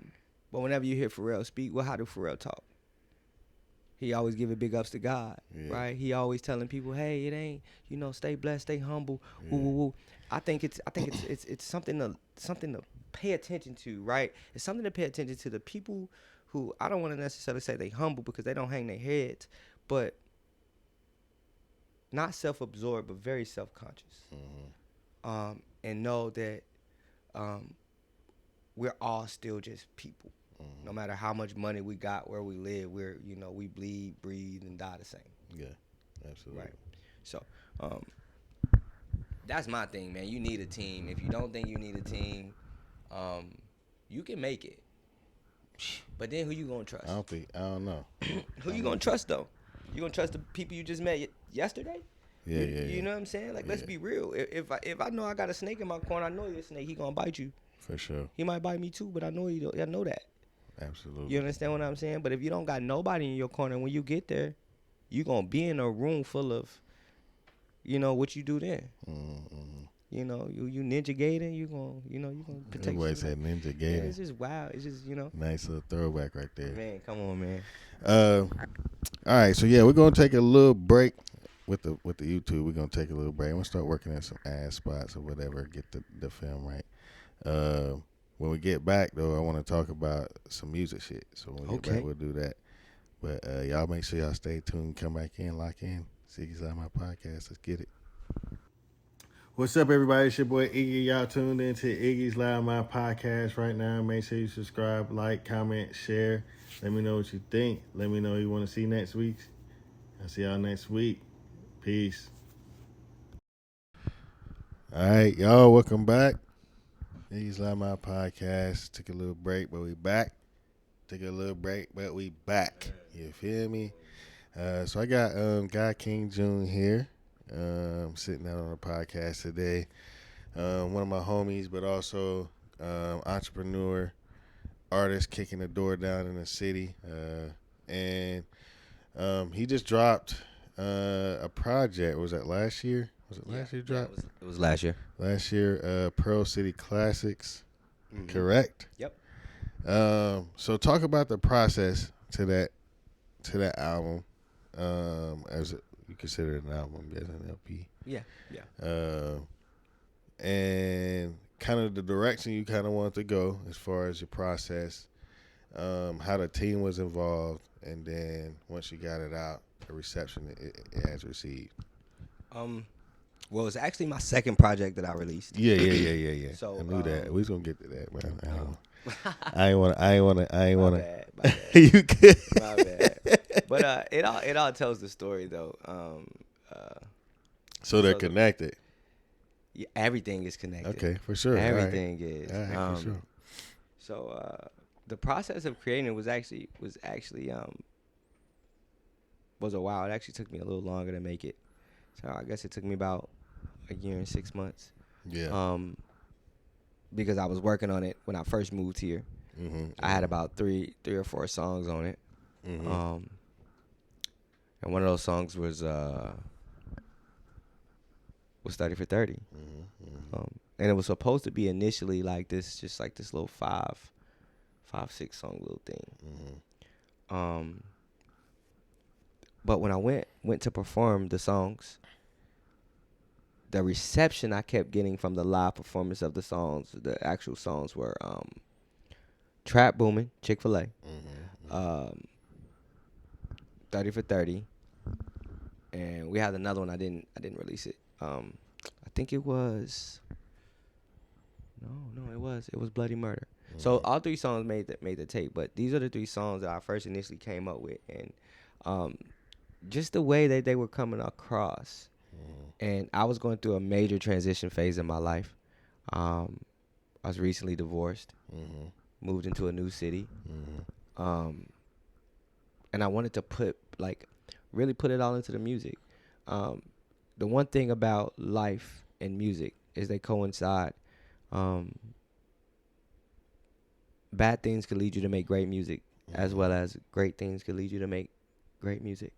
[SPEAKER 2] whenever you hear Pharrell speak, well, how do Pharrell talk? He always giving big ups to God, right? He always telling people, "Hey, it ain't, you know, stay blessed, stay humble." Woo, woo, woo. I think it's something to pay attention to, right? It's something to pay attention to the people who, I don't want to necessarily say they humble because they don't hang their heads, but not self-absorbed, but very self-conscious, and know that we're all still just people. No matter how much money we got, where we live, we're, you know, we bleed, breathe, and die the same.
[SPEAKER 1] Yeah, absolutely.
[SPEAKER 2] Right. So, that's my thing, man. You need a team. If you don't think you need a team, you can make it. But then who you gonna trust?
[SPEAKER 1] I don't know.
[SPEAKER 2] Who you gonna trust though? You gonna trust the people you just met yesterday?
[SPEAKER 1] Yeah.
[SPEAKER 2] You know what I'm saying? Like, let's be real. If I know I got a snake in my corner, I know you're a snake. He gonna bite you.
[SPEAKER 1] For sure.
[SPEAKER 2] He might bite me too, but I know I know that.
[SPEAKER 1] Absolutely.
[SPEAKER 2] You understand what I'm saying? But if you don't got nobody in your corner, when you get there, you gonna be in a room full of, you know, what you do then. You know, you ninja gator, you gonna protect.
[SPEAKER 1] Everybody said ninja gator.
[SPEAKER 2] Yeah, it's just wild. It's just, you know.
[SPEAKER 1] Nice little throwback right there.
[SPEAKER 2] Man, come on, man.
[SPEAKER 1] All right, so yeah, we're gonna take a little break with the YouTube. We're gonna take a little break. I'm gonna start working at some ad spots or whatever, get the film right. When we get back, though, I want to talk about some music shit. So when we get back, we'll do that. But y'all make sure y'all stay tuned, come back in, lock in. It's Iggy's Loudmouth Podcast. Let's get it. What's up, everybody? It's your boy Iggy. Y'all tuned into Iggy's Loudmouth Podcast right now. Make sure you subscribe, like, comment, share. Let me know what you think. Let me know who you want to see next week. I'll see y'all next week. Peace. All right, y'all. Welcome back. Iggy's Loudmouth Podcast. Took a little break, but we back. Took a little break, but we back. You feel me? So I got GodKing June here. Sitting down on the podcast today. One of my homies, but also entrepreneur, artist kicking the door down in the city. And he just dropped a project. Was that last year? Was it last year dropped?
[SPEAKER 2] Yeah, it was last year.
[SPEAKER 1] Last year, Pearl City Classics. Mm-hmm. Correct?
[SPEAKER 2] Yep.
[SPEAKER 1] So talk about the process to that album. As you consider it an album, as an LP.
[SPEAKER 2] Yeah.
[SPEAKER 1] And kind of the direction you kind of want to go as far as your process, how the team was involved, and then once you got it out, the reception it has received.
[SPEAKER 2] Well, it's actually my second project that I released.
[SPEAKER 1] Yeah.
[SPEAKER 2] So
[SPEAKER 1] I knew that. We was gonna get to that, man.
[SPEAKER 2] I ain't
[SPEAKER 1] wanna.
[SPEAKER 2] My bad.
[SPEAKER 1] You could.
[SPEAKER 2] My bad. But it all tells the story though.
[SPEAKER 1] So they're connected.
[SPEAKER 2] Yeah, everything is connected.
[SPEAKER 1] Okay, for sure.
[SPEAKER 2] Everything is.
[SPEAKER 1] All right, for sure.
[SPEAKER 2] So the process of creating it was actually was a while. It actually took me a little longer to make it. So I guess it took me about a year and 6 months.
[SPEAKER 1] Yeah.
[SPEAKER 2] Because I was working on it when I first moved here.
[SPEAKER 1] Mm-hmm.
[SPEAKER 2] I had about three or four songs on it.
[SPEAKER 1] Mm-hmm.
[SPEAKER 2] And one of those songs was 30 for 30.
[SPEAKER 1] Mm-hmm.
[SPEAKER 2] And it was supposed to be initially like this, just like this little 5-6 song little thing.
[SPEAKER 1] Mm-hmm.
[SPEAKER 2] But when I went to perform the songs, the reception I kept getting from the live performance of the songs, the actual songs were Trap Booming, Chick-fil-A, 30 for 30, and we had another one. I didn't release it. I think it was it was Bloody Murder. Mm-hmm. So all three songs made the tape, but these are the three songs that I first initially came up with, and just the way that they were coming across. And I was going through a major transition phase in my life. I was recently divorced, moved into a new city, and I wanted to really put it all into the music. The one thing about life and music is they coincide. Bad things could lead you to make great music, as well as great things could lead you to make great music.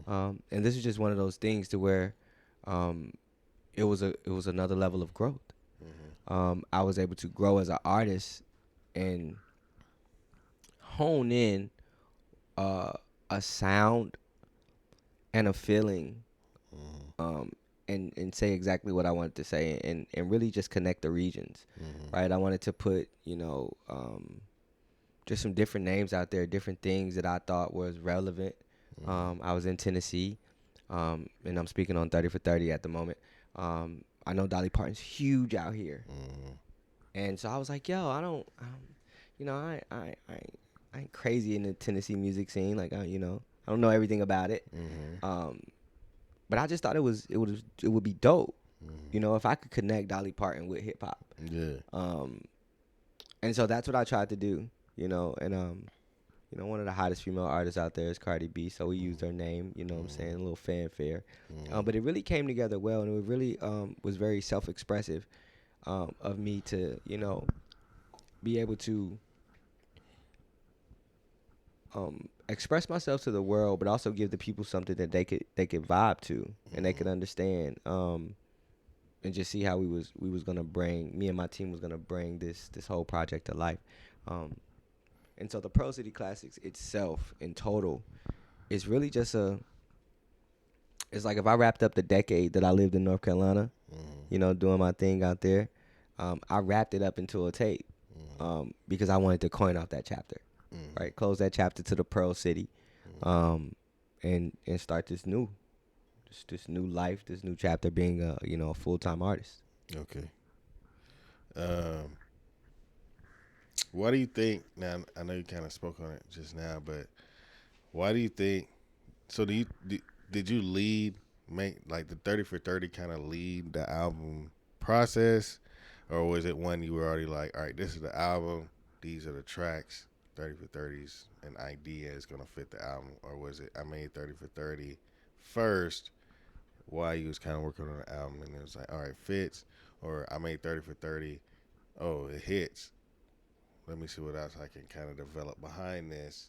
[SPEAKER 2] And this is just one of those things to where it was another level of growth. I was able to grow as an artist and hone in a sound and a feeling, and say exactly what I wanted to say, and really just connect the regions, right? I wanted to put, just some different names out there, different things that I thought was relevant. I was in Tennessee, and I'm speaking on 30 for 30 at the moment. I know Dolly Parton's huge out here, and so I was like, yo, I ain't crazy in the Tennessee music scene, like I don't know everything about it, but I just thought it would be dope, if I could connect Dolly Parton with hip hop.
[SPEAKER 1] Yeah.
[SPEAKER 2] And so that's what I tried to do, and one of the hottest female artists out there is Cardi B, so we used her name, what I'm saying, a little fanfare. But it really came together well, and it really was very self-expressive of me to, be able to express myself to the world, but also give the people something that they could vibe to, and they could understand, and just see how we was gonna bring, me and my team was gonna bring this whole project to life. And so the Pearl City Classics itself, in total, is really just it's like if I wrapped up the decade that I lived in North Carolina, doing my thing out there, I wrapped it up into a tape, because I wanted to coin off that chapter, right? Close that chapter to the Pearl City, and start this new this new life, this new chapter, being a a full-time artist.
[SPEAKER 1] Okay. Um, why do you think? Now I know you kind of spoke on it just now, but why do you think? So did you make like the 30 for 30 kind of lead the album process, or was it one you were already like, all right, this is the album, these are the tracks, 30 for 30's an idea is gonna fit the album, or was it I made 30 for 30 first while you was kind of working on the album and it was like, all right, fits, or I made 30 for 30, oh it hits, let me see what else I can kind of develop behind this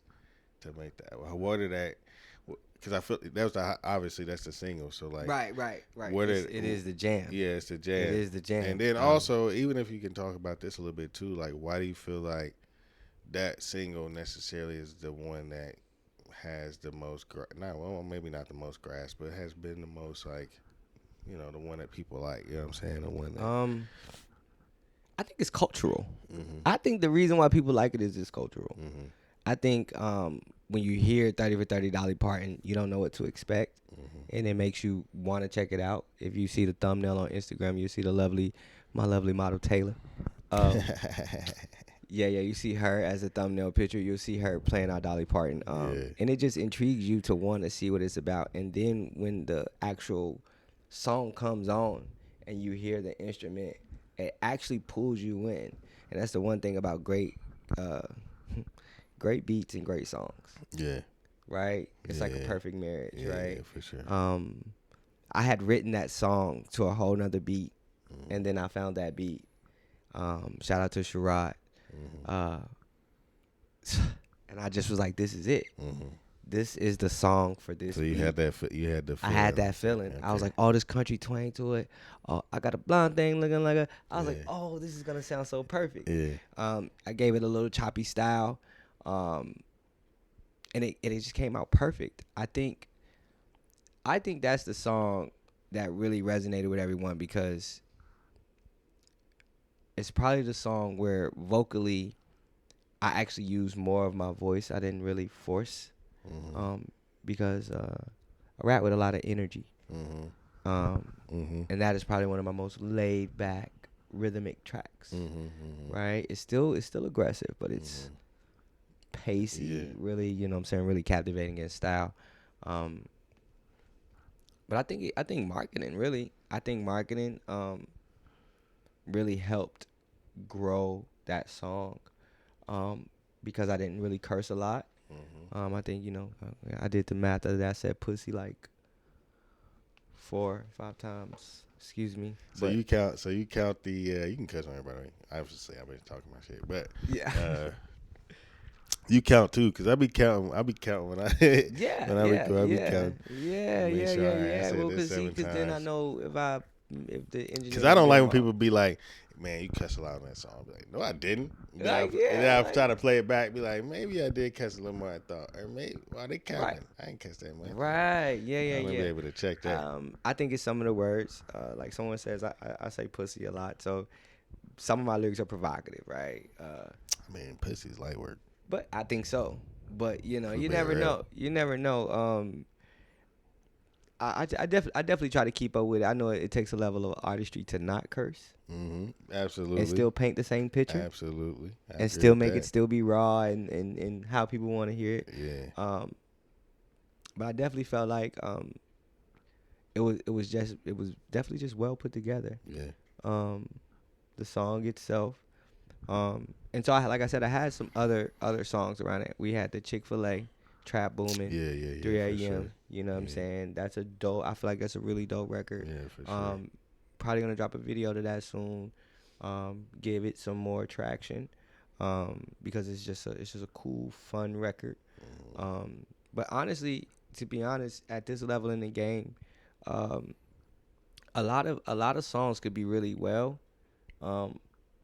[SPEAKER 1] to make that. What did that? Because I feel that was obviously that's the single. So like,
[SPEAKER 2] Right. It is the jam.
[SPEAKER 1] Yeah, it's the jam.
[SPEAKER 2] It is the jam.
[SPEAKER 1] And then also, even if you can talk about this a little bit too, like, why do you feel like that single necessarily is the one that has the most, maybe not the most grasp, but has been the most like, the one that people like. You know what I'm saying? The one that.
[SPEAKER 2] I think it's cultural. Mm-hmm. I think the reason why people like it is it's cultural. Mm-hmm. I think when you hear 30 for 30 Dolly Parton, you don't know what to expect, and it makes you want to check it out. If you see the thumbnail on Instagram, you see my lovely model Taylor. Yeah, you see her as a thumbnail picture. You'll see her playing out Dolly Parton, and it just intrigues you to want to see what it's about. And then when the actual song comes on and you hear the instrument, it actually pulls you in. And that's the one thing about great beats and great songs.
[SPEAKER 1] Yeah.
[SPEAKER 2] Right? It's like a perfect marriage, right?
[SPEAKER 1] Yeah, for sure.
[SPEAKER 2] I had written that song to a whole nother beat, and then I found that beat. Shout out to Sherrod. And I just was like, this is it. This is the song for this.
[SPEAKER 1] So you
[SPEAKER 2] beat.
[SPEAKER 1] had that. You had the. Feeling.
[SPEAKER 2] I had that feeling. Okay. I was like, oh, this country twang to it. Oh, I got a blonde thing looking like a. I was like, oh, this is gonna sound so perfect.
[SPEAKER 1] Yeah.
[SPEAKER 2] I gave it a little choppy style, and it just came out perfect. I think that's the song that really resonated with everyone because it's probably the song where vocally I actually used more of my voice. I didn't really force. Because I rap with a lot of energy, and that is probably one of my most laid back rhythmic tracks. Right? It's still aggressive, but it's pacey, really, really captivating in style. But I think marketing really helped grow that song, because I didn't really curse a lot. I think I did the math of that. I said pussy like 4 or 5 times. Excuse me.
[SPEAKER 1] So you count the you can cuss on everybody. I was just saying I've been talking my shit, but you count too, cause I be counting when I when I be counting.
[SPEAKER 2] Yeah. Well, cause then I know if the engineer.
[SPEAKER 1] Cause I don't like when people be like, man, you cuss a lot on that song. I'll be like, no, I didn't. And then I try to play it back, be like, maybe I did cuss a little more than I thought. Or maybe, they counting. Right. I ain't cuss that much.
[SPEAKER 2] Right, yeah.
[SPEAKER 1] I'm be able to check that.
[SPEAKER 2] I think it's some of the words. Like someone says, I say pussy a lot. So some of my lyrics are provocative, right?
[SPEAKER 1] I mean, pussy's light work.
[SPEAKER 2] But I think so. But, you never know. You never know. I definitely try to keep up with it. I know it takes a level of artistry to not curse.
[SPEAKER 1] Absolutely.
[SPEAKER 2] And still paint the same picture.
[SPEAKER 1] Absolutely.
[SPEAKER 2] And still make it still be raw and how people want to hear it.
[SPEAKER 1] Yeah.
[SPEAKER 2] But I definitely felt like it was definitely just well put together.
[SPEAKER 1] Yeah.
[SPEAKER 2] The song itself. And so I had some other songs around it. We had the Chick-fil-A Trap Booming.
[SPEAKER 1] Yeah.
[SPEAKER 2] 3 a.m.
[SPEAKER 1] Sure.
[SPEAKER 2] You know what I'm saying? That's a dope. I feel like that's a really dope record.
[SPEAKER 1] Yeah, for sure.
[SPEAKER 2] Probably gonna drop a video to that soon. Give it some more traction. Because it's just a cool, fun record. But honestly, to be honest, at this level in the game, a lot of songs could be really well, or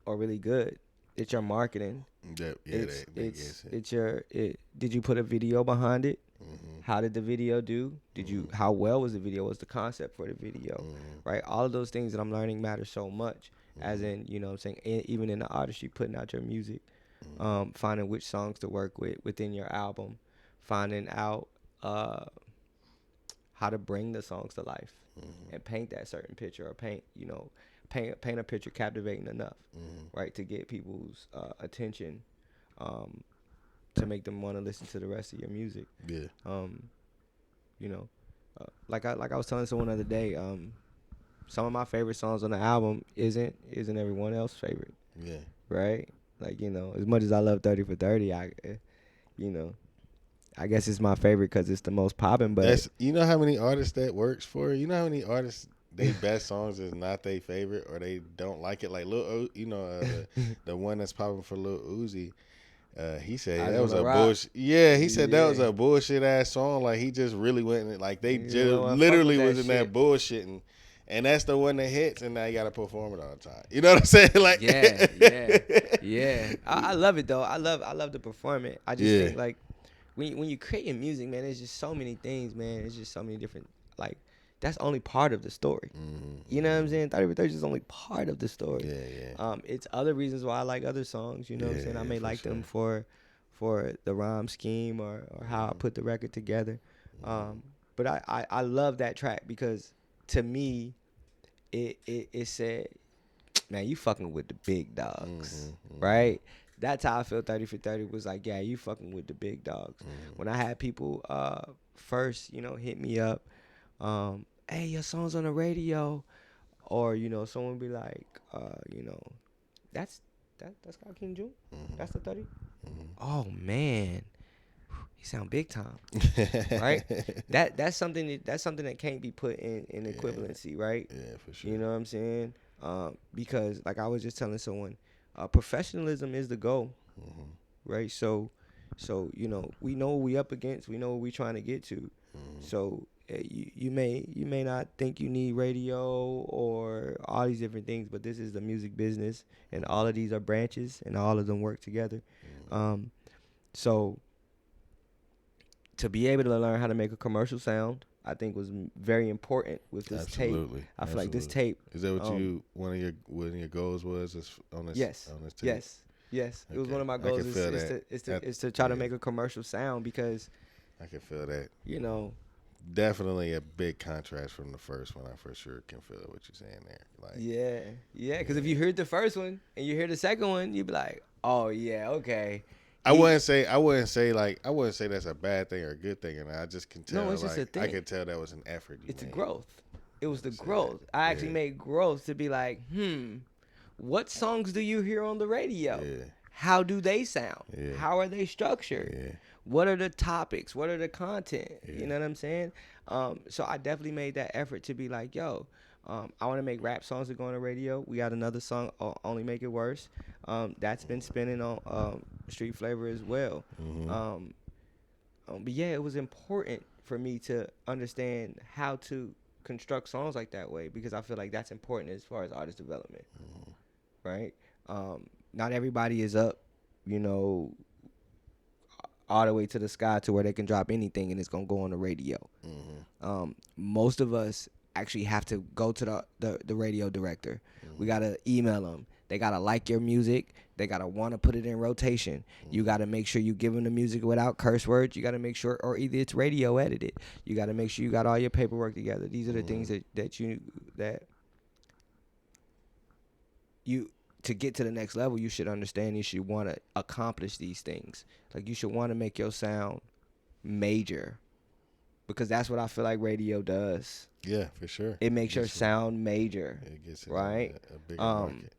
[SPEAKER 2] really good. It's your marketing. Did you put a video behind it? How did the video do? How well was the video? What's the concept for the video? Right? All of those things that I'm learning matter so much, as in, what I'm saying, even in the artistry, putting out your music, finding which songs to work with within your album, finding out how how to bring the songs to life and paint that certain picture, or paint a picture captivating enough, right, to get people's attention, to make them want to listen to the rest of your music.
[SPEAKER 1] Yeah.
[SPEAKER 2] You know, like I was telling someone the other day, some of my favorite songs on the album isn't everyone else's favorite.
[SPEAKER 1] Yeah.
[SPEAKER 2] Right? Like, as much as I love 30 for 30, I guess it's my favorite because it's the most popping. But
[SPEAKER 1] you know how many artists that works for? You know how many artists their best songs is not their favorite, or they don't like it? Like the one that's popping for Lil Uzi. He said that was a bullshit. Yeah, he said that was a bullshit ass song. Like he just really went in, like they just literally was in that bullshitting. And that's the one that hits, and now you gotta perform it all the time. You know what I'm saying? Like,
[SPEAKER 2] yeah. I love it though. I love to perform it. I just think like when you creating music, man, there's just so many things, man. It's just so many different, like, that's only part of the story. You know what I'm saying? 30 for 30 is just only part of the story.
[SPEAKER 1] Yeah.
[SPEAKER 2] It's other reasons why I like other songs. You know what I'm saying? I may like them for the rhyme scheme or how I put the record together. But I love that track because to me, it said, man, you fucking with the big dogs, right? That's how I feel. 30 for 30 was like, yeah, you fucking with the big dogs. When I had people first, hit me up, hey, your song's on the radio, or someone be like, that's GodKing June. That's the 30. Oh man, he sound big time, right? That's something that can't be put in equivalency, right?
[SPEAKER 1] Yeah, for sure.
[SPEAKER 2] You know what I'm saying? Because like I was just telling someone, professionalism is the goal, right? So we know what we up against, we know what we trying to get to. So you may not think you need radio or all these different things, but this is the music business, and all of these are branches, and all of them work together. So to be able to learn how to make a commercial sound, I think was very important with this tape. I feel like this tape.
[SPEAKER 1] Is that what one of your goals was on this?
[SPEAKER 2] Yes.
[SPEAKER 1] On this tape?
[SPEAKER 2] Yes. It was one of my goals is to try to make a commercial sound, because
[SPEAKER 1] I can feel that.
[SPEAKER 2] Definitely
[SPEAKER 1] a big contrast from the first one. I for sure can feel what you're saying there. Like,
[SPEAKER 2] yeah. Because if you heard the first one and you hear the second one, you'd be like, oh yeah, okay.
[SPEAKER 1] I wouldn't say that's a bad thing or a good thing, and I just can tell.
[SPEAKER 2] No, it's just a thing.
[SPEAKER 1] I can tell that was an effort.
[SPEAKER 2] It's a growth. It was the growth. I actually made growth to be like, what songs do you hear on the radio?
[SPEAKER 1] Yeah.
[SPEAKER 2] How do they sound?
[SPEAKER 1] Yeah.
[SPEAKER 2] How are they structured?
[SPEAKER 1] Yeah.
[SPEAKER 2] What are the topics? What are the content?
[SPEAKER 1] Yeah.
[SPEAKER 2] You know what I'm saying? So I definitely made that effort to be like, yo, I want to make rap songs that go on the radio. We got another song, Only Make It Worse. That's been spinning on Street Flavor as well. But yeah, it was important for me to understand how to construct songs like that way, because I feel like that's important as far as artist development, right? Not everybody is up, all the way to the sky to where they can drop anything and it's gonna go on the radio. Most of us actually have to go to the radio director. We gotta email them. They gotta like your music. They gotta want to put it in rotation. You gotta make sure you give them the music without curse words. You gotta make sure, or either it's radio edited. You gotta make sure you got all your paperwork together. These are the things that you to get to the next level, you should understand. You should want to accomplish these things. Like, you should want to make your sound major, because that's what I feel like radio does.
[SPEAKER 1] Yeah, for sure.
[SPEAKER 2] It makes your sound major.
[SPEAKER 1] It gets
[SPEAKER 2] right.
[SPEAKER 1] A bigger market.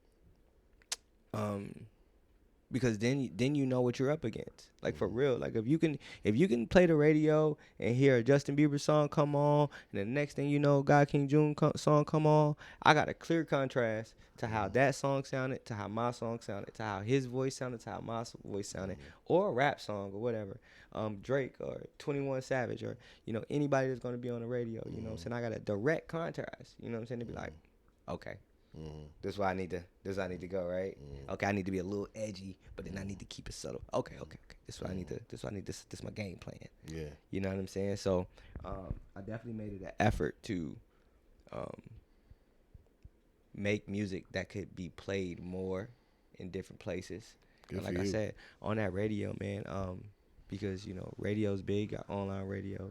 [SPEAKER 2] Because then you know what you're up against. Like, for real. Like, if you can play the radio and hear a Justin Bieber song come on, and the next thing you know, GodKing June song come on, I got a clear contrast to how that song sounded, to how my song sounded, to how his voice sounded, to how my voice sounded, or a rap song or whatever. Drake or 21 Savage, or anybody that's gonna be on the radio. You know what I'm saying? I got a direct contrast. You know what I'm saying? To be like, okay. This is why I need to go, right? Okay, I need to be a little edgy, but then I need to keep it subtle. Okay. This is what I need to. This is my game plan.
[SPEAKER 1] Yeah.
[SPEAKER 2] You know what I'm saying? So, I definitely made it an effort to make music that could be played more in different places. And like I said, on that radio, man, because radio's big, got online radio.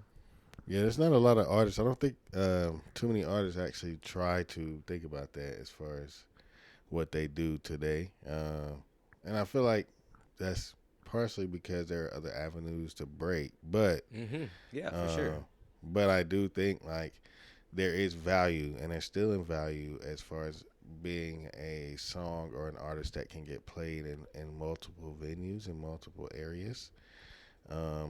[SPEAKER 1] Yeah, there's not a lot of artists. I don't think too many artists actually try to think about that as far as what they do today. And I feel like that's partially because there are other avenues to break.
[SPEAKER 2] Yeah, for
[SPEAKER 1] Uh,
[SPEAKER 2] sure.
[SPEAKER 1] but I do think like there is value, and there's still in value as far as being a song or an artist that can get played in multiple venues in multiple areas.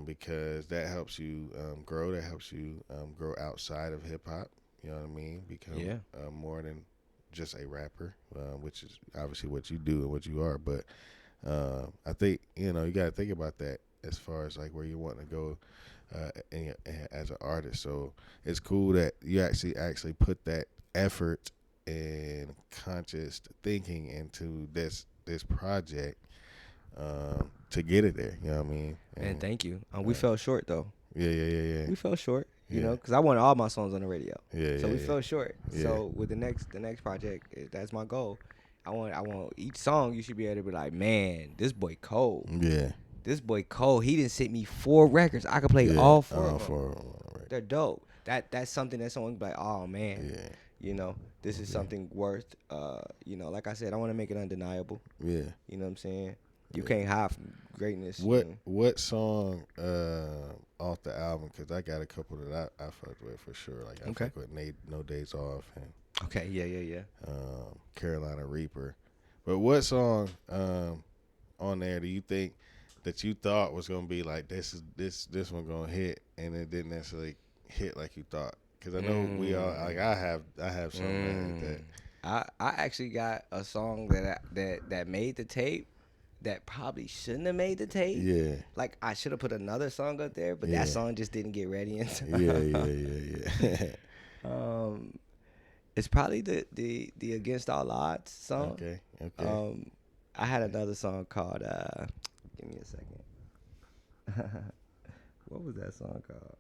[SPEAKER 1] Because that helps you grow. That helps you grow outside of hip hop. You know what I mean? Become
[SPEAKER 2] Yeah.
[SPEAKER 1] more than just a rapper, which is obviously what you do and what you are. But I think you know you got to think about that as far as like where you want to go as an artist. So it's cool that you actually put that effort and conscious thinking into this project to get it there. You know what I mean?
[SPEAKER 2] Man,
[SPEAKER 1] And
[SPEAKER 2] thank you. We fell short though.
[SPEAKER 1] yeah.
[SPEAKER 2] We fell short, you know,
[SPEAKER 1] Yeah.
[SPEAKER 2] because I wanted all my songs on the radio. So we
[SPEAKER 1] Yeah.
[SPEAKER 2] fell short.
[SPEAKER 1] Yeah.
[SPEAKER 2] So with the next project, that's my goal. I want each song you should be able to be like, man, this boy cold.
[SPEAKER 1] Yeah.
[SPEAKER 2] This boy cold. He didn't send me 4 records. I could play
[SPEAKER 1] Yeah.
[SPEAKER 2] all 4 of them.
[SPEAKER 1] For right.
[SPEAKER 2] They're dope. That's something that someone be like, oh man,
[SPEAKER 1] Yeah.
[SPEAKER 2] you know, this is something worth. You know, like I said, I want to make it undeniable.
[SPEAKER 1] Yeah.
[SPEAKER 2] You know what I'm saying? You
[SPEAKER 1] Yeah.
[SPEAKER 2] can't hide from greatness.
[SPEAKER 1] What song off the album? Because I got a couple that I fucked with for sure. Like I fucked with No Days Off and
[SPEAKER 2] Okay. Yeah.
[SPEAKER 1] Carolina Reaper. But what song on there do you think that you thought was gonna be like this one gonna hit and it didn't necessarily hit like you thought? Because I know we all like I have something like that.
[SPEAKER 2] I actually got a song that made the tape that probably shouldn't have made the tape.
[SPEAKER 1] Yeah.
[SPEAKER 2] Like I should have put another song up there, but
[SPEAKER 1] Yeah.
[SPEAKER 2] that song just didn't get ready in time.
[SPEAKER 1] Yeah.
[SPEAKER 2] It's probably the Against All Odds song.
[SPEAKER 1] Okay.
[SPEAKER 2] I had another song called give me a second. What was that song called?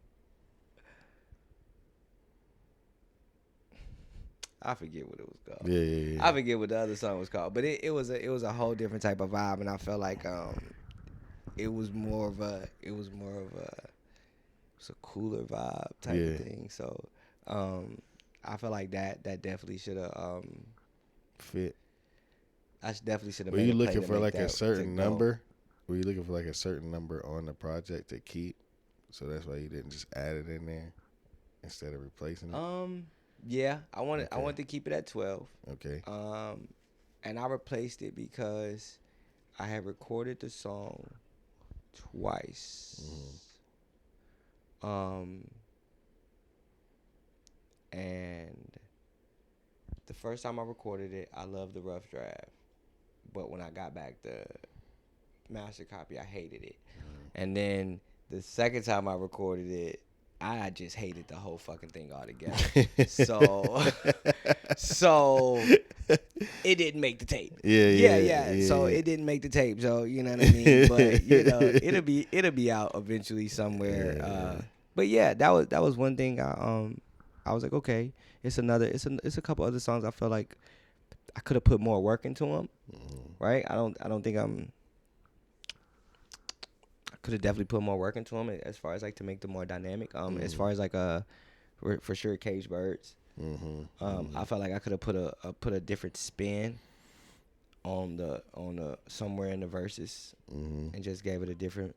[SPEAKER 2] I forget what it was called.
[SPEAKER 1] Yeah.
[SPEAKER 2] I forget what the other song was called, but it was a whole different type of vibe, and I felt like it was more of a cooler vibe type of thing. So I feel like that definitely should have
[SPEAKER 1] fit.
[SPEAKER 2] I definitely should have.
[SPEAKER 1] Were you looking for like a certain number? Were you looking for like a certain number on the project to keep? So that's why you didn't just add it in there instead of replacing it.
[SPEAKER 2] Yeah, I wanted to keep it at 12.
[SPEAKER 1] Okay.
[SPEAKER 2] And I replaced it because I had recorded the song twice. And the first time I recorded it, I loved the rough draft. But when I got back the master copy, I hated it. And then the second time I recorded it, I just hated the whole fucking thing altogether. So it didn't make the tape. Yeah. So it didn't make the tape. So you know what I mean. But you know, it'll be out eventually somewhere. But yeah, that was one thing. I was like, okay, it's a couple other songs I felt like I could have put more work into them. Right? I don't think could have definitely put more work into them as far as like to make them more dynamic. As far as like for sure Cage Birds. I felt like I could have put a different spin on the somewhere in the verses and just gave it a different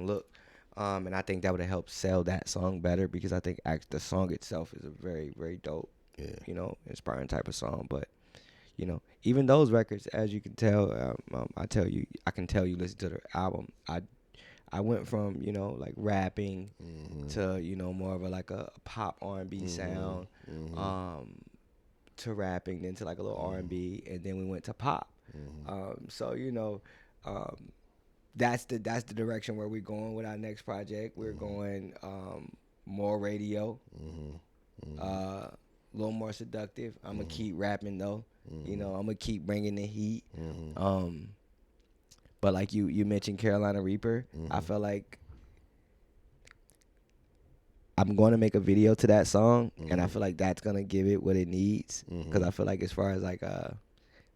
[SPEAKER 2] look. And I think that would have helped sell that song better because I think the song itself is a very, very dope, you know, inspiring type of song. But you know, even those records, as you can tell, I can tell you listen to the album. I went from, you know, like rapping to, you know, more of a pop R&B sound, to rapping, then to like a little R&B, and then we went to pop. So, you know, that's the direction where we're going with our next project. We're going more radio, a little more seductive. I'm gonna keep rapping though. You know, I'm gonna keep bringing the heat. But like you mentioned Carolina Reaper, I feel like I'm going to make a video to that song, and I feel like that's going to give it what it needs. Because I feel like as far as like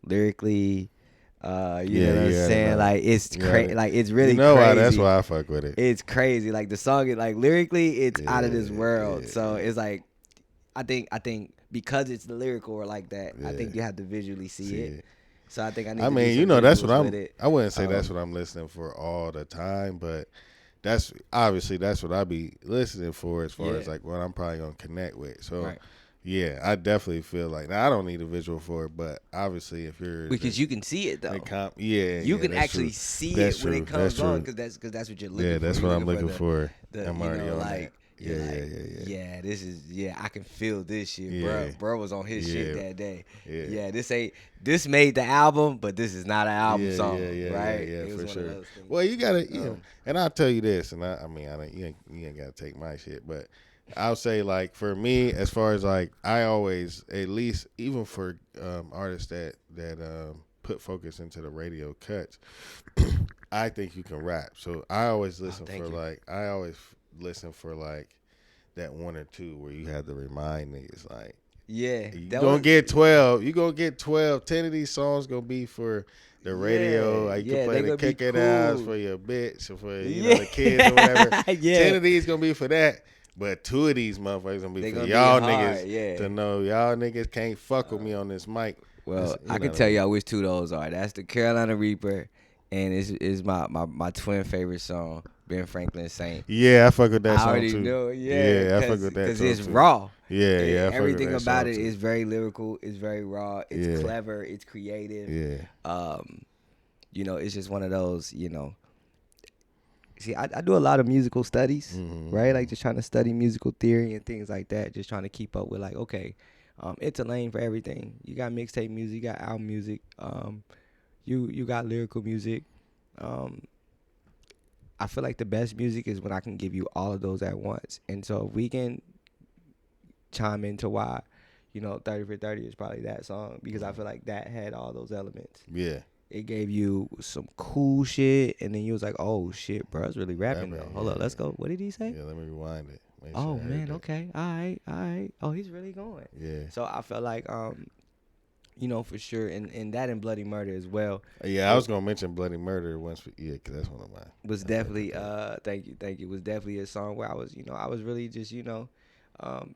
[SPEAKER 2] lyrically, You know what I'm saying? Like it's crazy. Like it's really
[SPEAKER 1] you know
[SPEAKER 2] crazy.
[SPEAKER 1] Why? That's why I fuck with it.
[SPEAKER 2] It's crazy. Like the song is like lyrically, it's out of this world.
[SPEAKER 1] Yeah.
[SPEAKER 2] So it's like, I think because it's lyrical or like that, I think you have to visually see it. So I think I need to do some
[SPEAKER 1] that's what
[SPEAKER 2] visuals
[SPEAKER 1] I'm.
[SPEAKER 2] with it.
[SPEAKER 1] I wouldn't say that's what I'm listening for all the time, but that's obviously that's what I be listening for as far as like what I'm probably gonna connect with. So yeah, I definitely feel like now I don't need a visual for it, but obviously if you're
[SPEAKER 2] because you can see it though.
[SPEAKER 1] You
[SPEAKER 2] can actually see it when it comes on because that's what you're looking for.
[SPEAKER 1] Yeah, that's what I'm looking for.
[SPEAKER 2] I'm
[SPEAKER 1] already on
[SPEAKER 2] like.
[SPEAKER 1] that. Yeah,
[SPEAKER 2] this is I can feel this shit, bro was on his shit that day. This made the album, but this is not an album song, right?
[SPEAKER 1] Yeah, for sure. Well, you gotta, and I'll tell you this, and you ain't gotta take my shit, but I'll say like for me, as far as like I always, at least even for artists that put focus into the radio cuts, I think you can rap. So I always listen for like that one or two where you have to remind niggas like, you gonna get 12. You gonna get 12. 10 of these songs gonna be for the radio. Like you can play the kick it out for your bitch or for the kids or whatever. 10 of these gonna be for that. But 2 of these motherfuckers gonna be for y'all niggas to know y'all niggas can't fuck with me on this mic.
[SPEAKER 2] Well, I can tell y'all which 2 of those are. That's the Carolina Reaper, and is my twin favorite song, Ben Franklin Saint.
[SPEAKER 1] Yeah, I fuck with that song too.
[SPEAKER 2] I already know. Yeah,
[SPEAKER 1] I fuck with that
[SPEAKER 2] because it's raw.
[SPEAKER 1] Yeah,
[SPEAKER 2] everything about it is very lyrical. It's very raw. It's clever. It's creative.
[SPEAKER 1] Yeah.
[SPEAKER 2] It's just one of those. See, I do a lot of musical studies, right? Like just trying to study musical theory and things like that. Just trying to keep up with like, okay, it's a lane for everything. You got mixtape music, you got album music, you got lyrical music. I feel like the best music is when I can give you all of those at once. And so if we can chime into why, 30 for 30 is probably that song because I feel like that had all those elements.
[SPEAKER 1] Yeah.
[SPEAKER 2] It gave you some cool shit, and then you was like, "Oh shit, bro, I was really rapping though." Hold up, let's go. What did he say?
[SPEAKER 1] Yeah, let me rewind it.
[SPEAKER 2] Oh man, okay, all right. Oh, he's really going.
[SPEAKER 1] Yeah.
[SPEAKER 2] So I felt like, for sure, and that and Bloody Murder as well.
[SPEAKER 1] Yeah, I was gonna mention Bloody Murder once, because that's one of mine.
[SPEAKER 2] Was definitely thank you. Was definitely a song where I was, I was really just,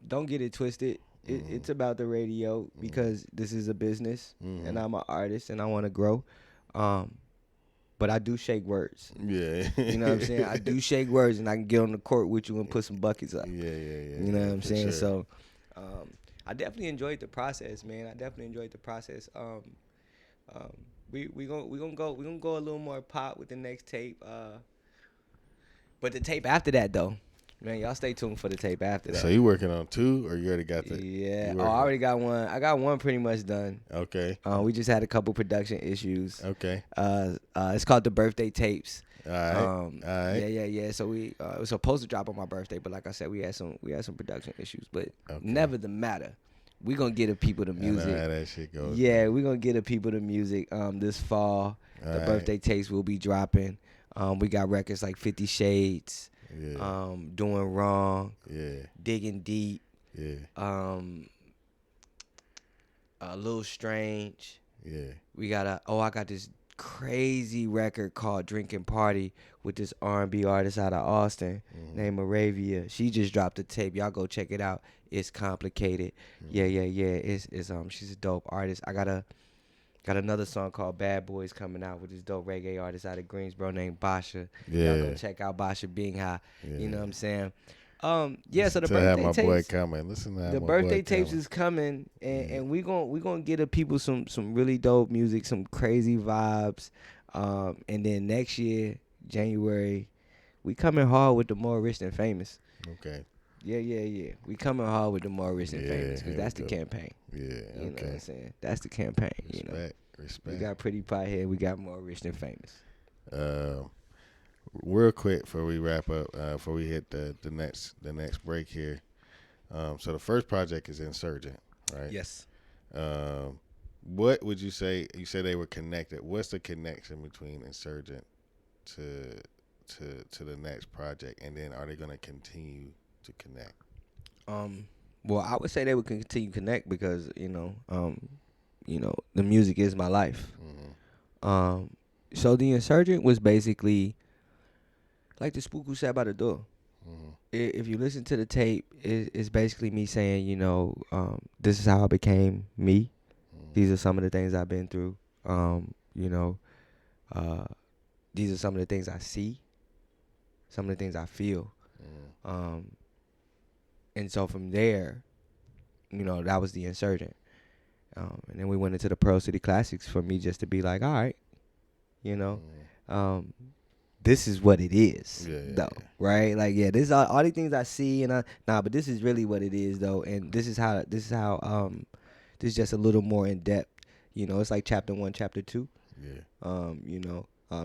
[SPEAKER 2] don't get it twisted. It's about the radio because this is a business, and I'm an artist, and I want to grow. But I do shake words.
[SPEAKER 1] Yeah.
[SPEAKER 2] You know what I'm saying? I do shake words, and I can get on the court with you and put some buckets up.
[SPEAKER 1] Yeah.
[SPEAKER 2] You know what I'm saying? Sure. So, I definitely enjoyed the process, man. We gonna go a little more pop with the next tape. But the tape after that though, man, y'all stay tuned for the tape after that.
[SPEAKER 1] So you working on 2, or you already got the?
[SPEAKER 2] Yeah. I already got one. I got one pretty much done.
[SPEAKER 1] Okay.
[SPEAKER 2] We just had a couple production issues.
[SPEAKER 1] Okay.
[SPEAKER 2] It's called the Birthday Tapes.
[SPEAKER 1] All right. All right.
[SPEAKER 2] Yeah. So we it was supposed to drop on my birthday, but like I said, we had some production issues. But never the matter. We gonna get the people the music.
[SPEAKER 1] I know how that shit goes.
[SPEAKER 2] Yeah, we gonna get the people the music. This fall, the Birthday Tapes will be dropping. We got records like 50 Shades.
[SPEAKER 1] Yeah.
[SPEAKER 2] Doing Wrong.
[SPEAKER 1] Yeah.
[SPEAKER 2] Digging Deep.
[SPEAKER 1] Yeah.
[SPEAKER 2] A Little Strange.
[SPEAKER 1] Yeah.
[SPEAKER 2] We got I got this crazy record called Drinking Party with this R&B artist out of Austin named Moravia. She just dropped a tape. Y'all go check it out. It's complicated. Yeah. It's she's a dope artist. I got another song called Bad Boys coming out with this dope reggae artist out of Greensboro named Basha.
[SPEAKER 1] Yeah.
[SPEAKER 2] Y'all go check out Basha Bing High.
[SPEAKER 1] Yeah.
[SPEAKER 2] You know what I'm saying? So the birthday
[SPEAKER 1] have my
[SPEAKER 2] tapes.
[SPEAKER 1] Boy coming. Listen to
[SPEAKER 2] the birthday tapes is coming, and we gonna get the people some really dope music, some crazy vibes, and then next year January, we coming hard with the More Rich Than Famous.
[SPEAKER 1] Okay.
[SPEAKER 2] Yeah. We coming hard with the More Rich Than Famous because that's the campaign.
[SPEAKER 1] Yeah.
[SPEAKER 2] You know what I'm saying? That's the campaign.
[SPEAKER 1] Respect.
[SPEAKER 2] We got Pretty Pie here. We got More Rich Than Famous.
[SPEAKER 1] Real quick before we wrap up, before we hit the next break here. So the first project is Insurgent, right?
[SPEAKER 2] Yes.
[SPEAKER 1] What would you say? You said they were connected. What's the connection between Insurgent to the next project, and then are they going to continue to connect?
[SPEAKER 2] Well, I would say they would continue to connect because the music is my life. So the insurgent was basically like the spook who sat by the door. If you listen to the tape, it's basically me saying, this is how I became me. These are some of the things I've been through. You know, these are some of the things I see, some of the things I feel. And so from there, that was the insurgent. And then we went into the Pearl City Classics for me just to be like, all right, you know, this is what it is, though, right? Like, yeah, this is all these things I see, and but this is really what it is, though, and this is how this is just a little more in depth. It's like chapter 1, chapter 2.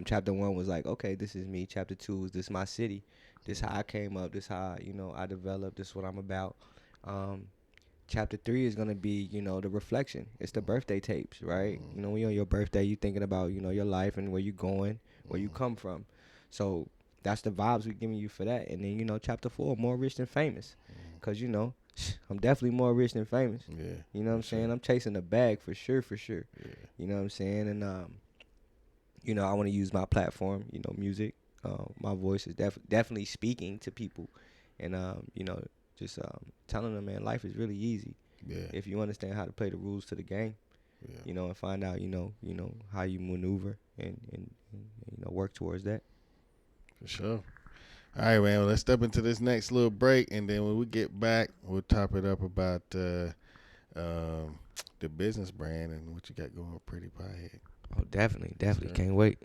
[SPEAKER 2] Chapter 1 was like, okay, this is me. Chapter 2 is this my city. This how I came up. This how I developed. This is what I'm about. Chapter 3 is gonna be, the reflection. It's the birthday tapes, right? When you're on your birthday, you thinking about, your life and where you going, where you come from. So that's the vibes we're giving you for that. And then, chapter 4, more rich than famous, cause I'm definitely more rich than famous.
[SPEAKER 1] Yeah.
[SPEAKER 2] You know what I'm saying? I'm chasing the bag for sure. Yeah. You know what I'm saying? And I want to use my platform, music. My voice is definitely speaking to people, and just telling them, man, life is really easy.
[SPEAKER 1] Yeah.
[SPEAKER 2] If you understand how to play the rules to the game, and find out, how you maneuver and work towards that.
[SPEAKER 1] For sure. All right, man. Well, let's step into this next little break, and then when we get back, we'll top it up about the business brand and what you got going with Pretty Piehead.
[SPEAKER 2] Oh, definitely. Can't wait.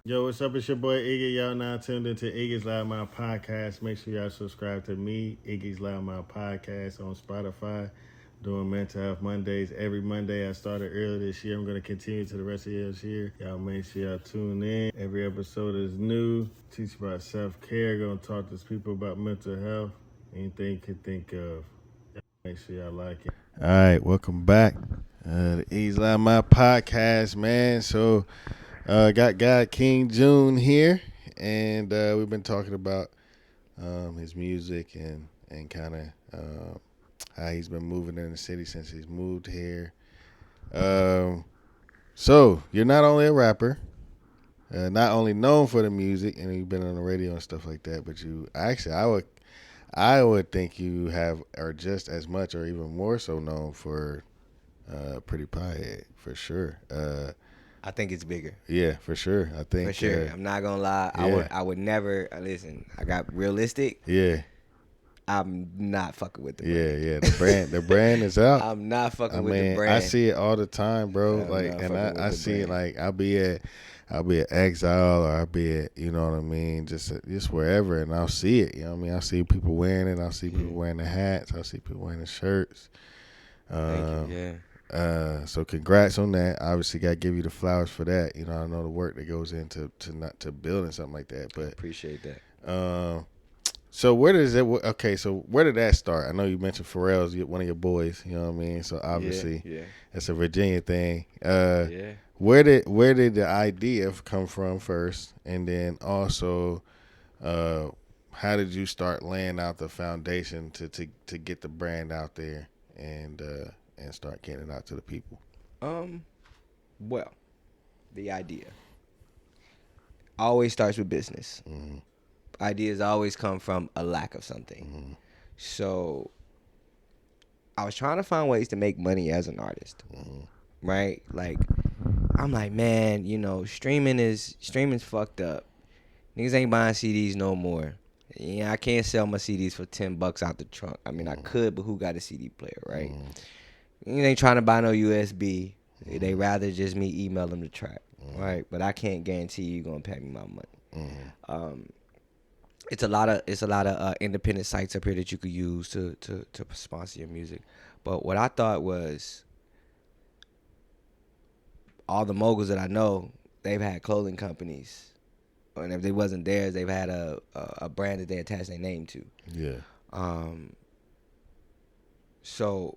[SPEAKER 1] Yo, what's up? It's your boy Iggy. Y'all now tuned into Iggy's Loudmouth Podcast. Make sure y'all subscribe to me, Iggy's Loudmouth Podcast, on Spotify. Doing Mental Health Mondays every Monday. I started earlier this year. I'm going to continue to the rest of this year. Y'all make sure y'all tune in. Every episode is new. Teach about self-care. Going to talk to people about mental health. Anything you can think of. Make sure y'all like it. All right, welcome back. The Iggy's Loudmouth Podcast, man. So, got GodKing June here, and we've been talking about his music and kind of how he's been moving in the city since he's moved here. So you're not only a rapper, not only known for the music, and you've been on the radio and stuff like that, but you actually, I would think you are just as much or even more so known for Pretty Piehead, for sure.
[SPEAKER 2] I think it's bigger.
[SPEAKER 1] Yeah, for sure. I think
[SPEAKER 2] for sure. I'm not gonna lie.
[SPEAKER 1] Yeah.
[SPEAKER 2] I would never listen. I got realistic.
[SPEAKER 1] Yeah.
[SPEAKER 2] I'm not fucking with the brand.
[SPEAKER 1] Yeah. The brand is out.
[SPEAKER 2] I'm not fucking with the brand.
[SPEAKER 1] I see it all the time, bro. I see it like I'll be at Exile, or I'll be at, you know what I mean, just wherever, and I'll see it. You know what I mean? I'll see people wearing it. I'll see people wearing the hats. I'll see people wearing the shirts.
[SPEAKER 2] Thank you. Yeah.
[SPEAKER 1] So congrats on that. Obviously, got to give you the flowers for that. I know the work that goes into to building something like that. But
[SPEAKER 2] appreciate that.
[SPEAKER 1] So where does it? Okay, so where did that start? I know you mentioned Pharrell's one of your boys. You know what I mean? So obviously, it's a Virginia thing. Where did the idea come from first, and then also, how did you start laying out the foundation to get the brand out there and start getting it out to the people?
[SPEAKER 2] Well, the idea always starts with business.
[SPEAKER 1] Mm-hmm.
[SPEAKER 2] Ideas always come from a lack of something.
[SPEAKER 1] Mm-hmm. So
[SPEAKER 2] I was trying to find ways to make money as an artist, right? Like, I'm like, man, streaming's fucked up. Niggas ain't buying CDs no more. I can't sell my CDs for $10 out the trunk. I mean, I could, but who got a CD player, right? You ain't trying to buy no USB. They rather just me email them the track, right? But I can't guarantee you gonna pay me my money. It's a lot of independent sites up here that you could use to sponsor your music. But what I thought was, all the moguls that I know, they've had clothing companies, and if they wasn't theirs, they've had a brand that they attach their name to.
[SPEAKER 1] Yeah.
[SPEAKER 2] So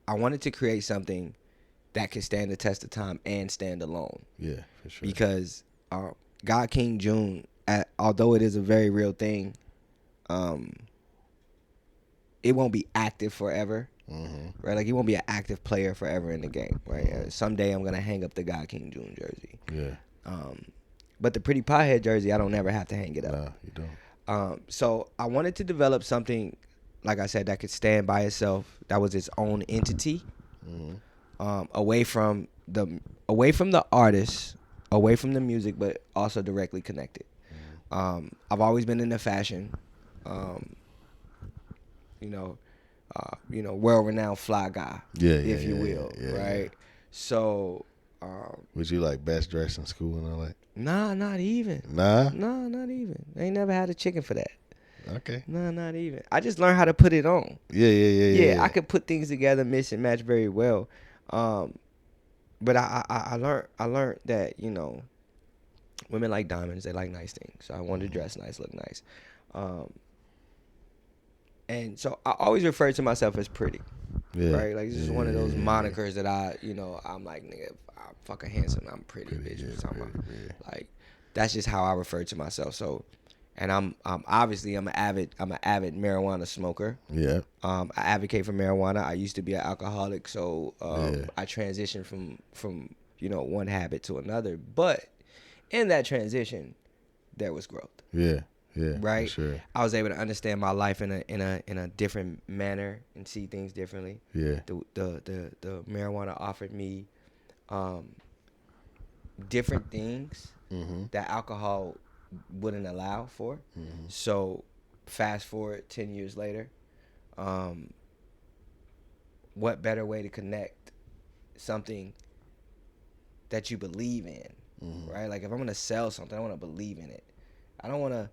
[SPEAKER 2] I wanted to create something that could stand the test of time and stand alone.
[SPEAKER 1] Yeah, for sure.
[SPEAKER 2] Because GodKing June, although it is a very real thing, it won't be active forever. right? Like, he won't be an active player forever in the game, right? Someday I'm gonna hang up the GodKing June jersey.
[SPEAKER 1] Yeah.
[SPEAKER 2] But the Pretty Pothead jersey, I don't never have to hang it up.
[SPEAKER 1] No, you don't.
[SPEAKER 2] So I wanted to develop something, like I said, that could stand by itself, that was its own entity, away from the artist, away from the music, but also directly connected. I've always been into fashion, world-renowned fly guy, if you will, right?
[SPEAKER 1] Yeah.
[SPEAKER 2] So,
[SPEAKER 1] was you like best dressed in school and all that?
[SPEAKER 2] nah, not even.
[SPEAKER 1] Nah.
[SPEAKER 2] Nah, not even. I ain't never had a chicken for that.
[SPEAKER 1] Okay.
[SPEAKER 2] Nah, not even. I just learned how to put it on.
[SPEAKER 1] Yeah.
[SPEAKER 2] I could put things together, mix and match very well. But I learned that, women like diamonds, they like nice things. So I wanted to dress nice, look nice. And so I always refer to myself as pretty.
[SPEAKER 1] Yeah.
[SPEAKER 2] Right? Like, this is one of those monikers that I'm like, nigga, I'm fucking handsome, I'm pretty, bitch. What you talking about? Like, that's just how I refer to myself. So, and I'm obviously I'm an avid marijuana smoker.
[SPEAKER 1] Yeah.
[SPEAKER 2] I advocate for marijuana. I used to be an alcoholic, so I transitioned from one habit to another. But in that transition, there was growth.
[SPEAKER 1] Yeah.
[SPEAKER 2] Right.
[SPEAKER 1] For sure.
[SPEAKER 2] I was able to understand my life in a different manner and see things differently.
[SPEAKER 1] Yeah.
[SPEAKER 2] The marijuana offered me different things that alcohol wouldn't allow for. So fast forward 10 years later, what better way to connect something that you believe in, right? Like, if I'm gonna sell something, I want to believe in it. I don't want to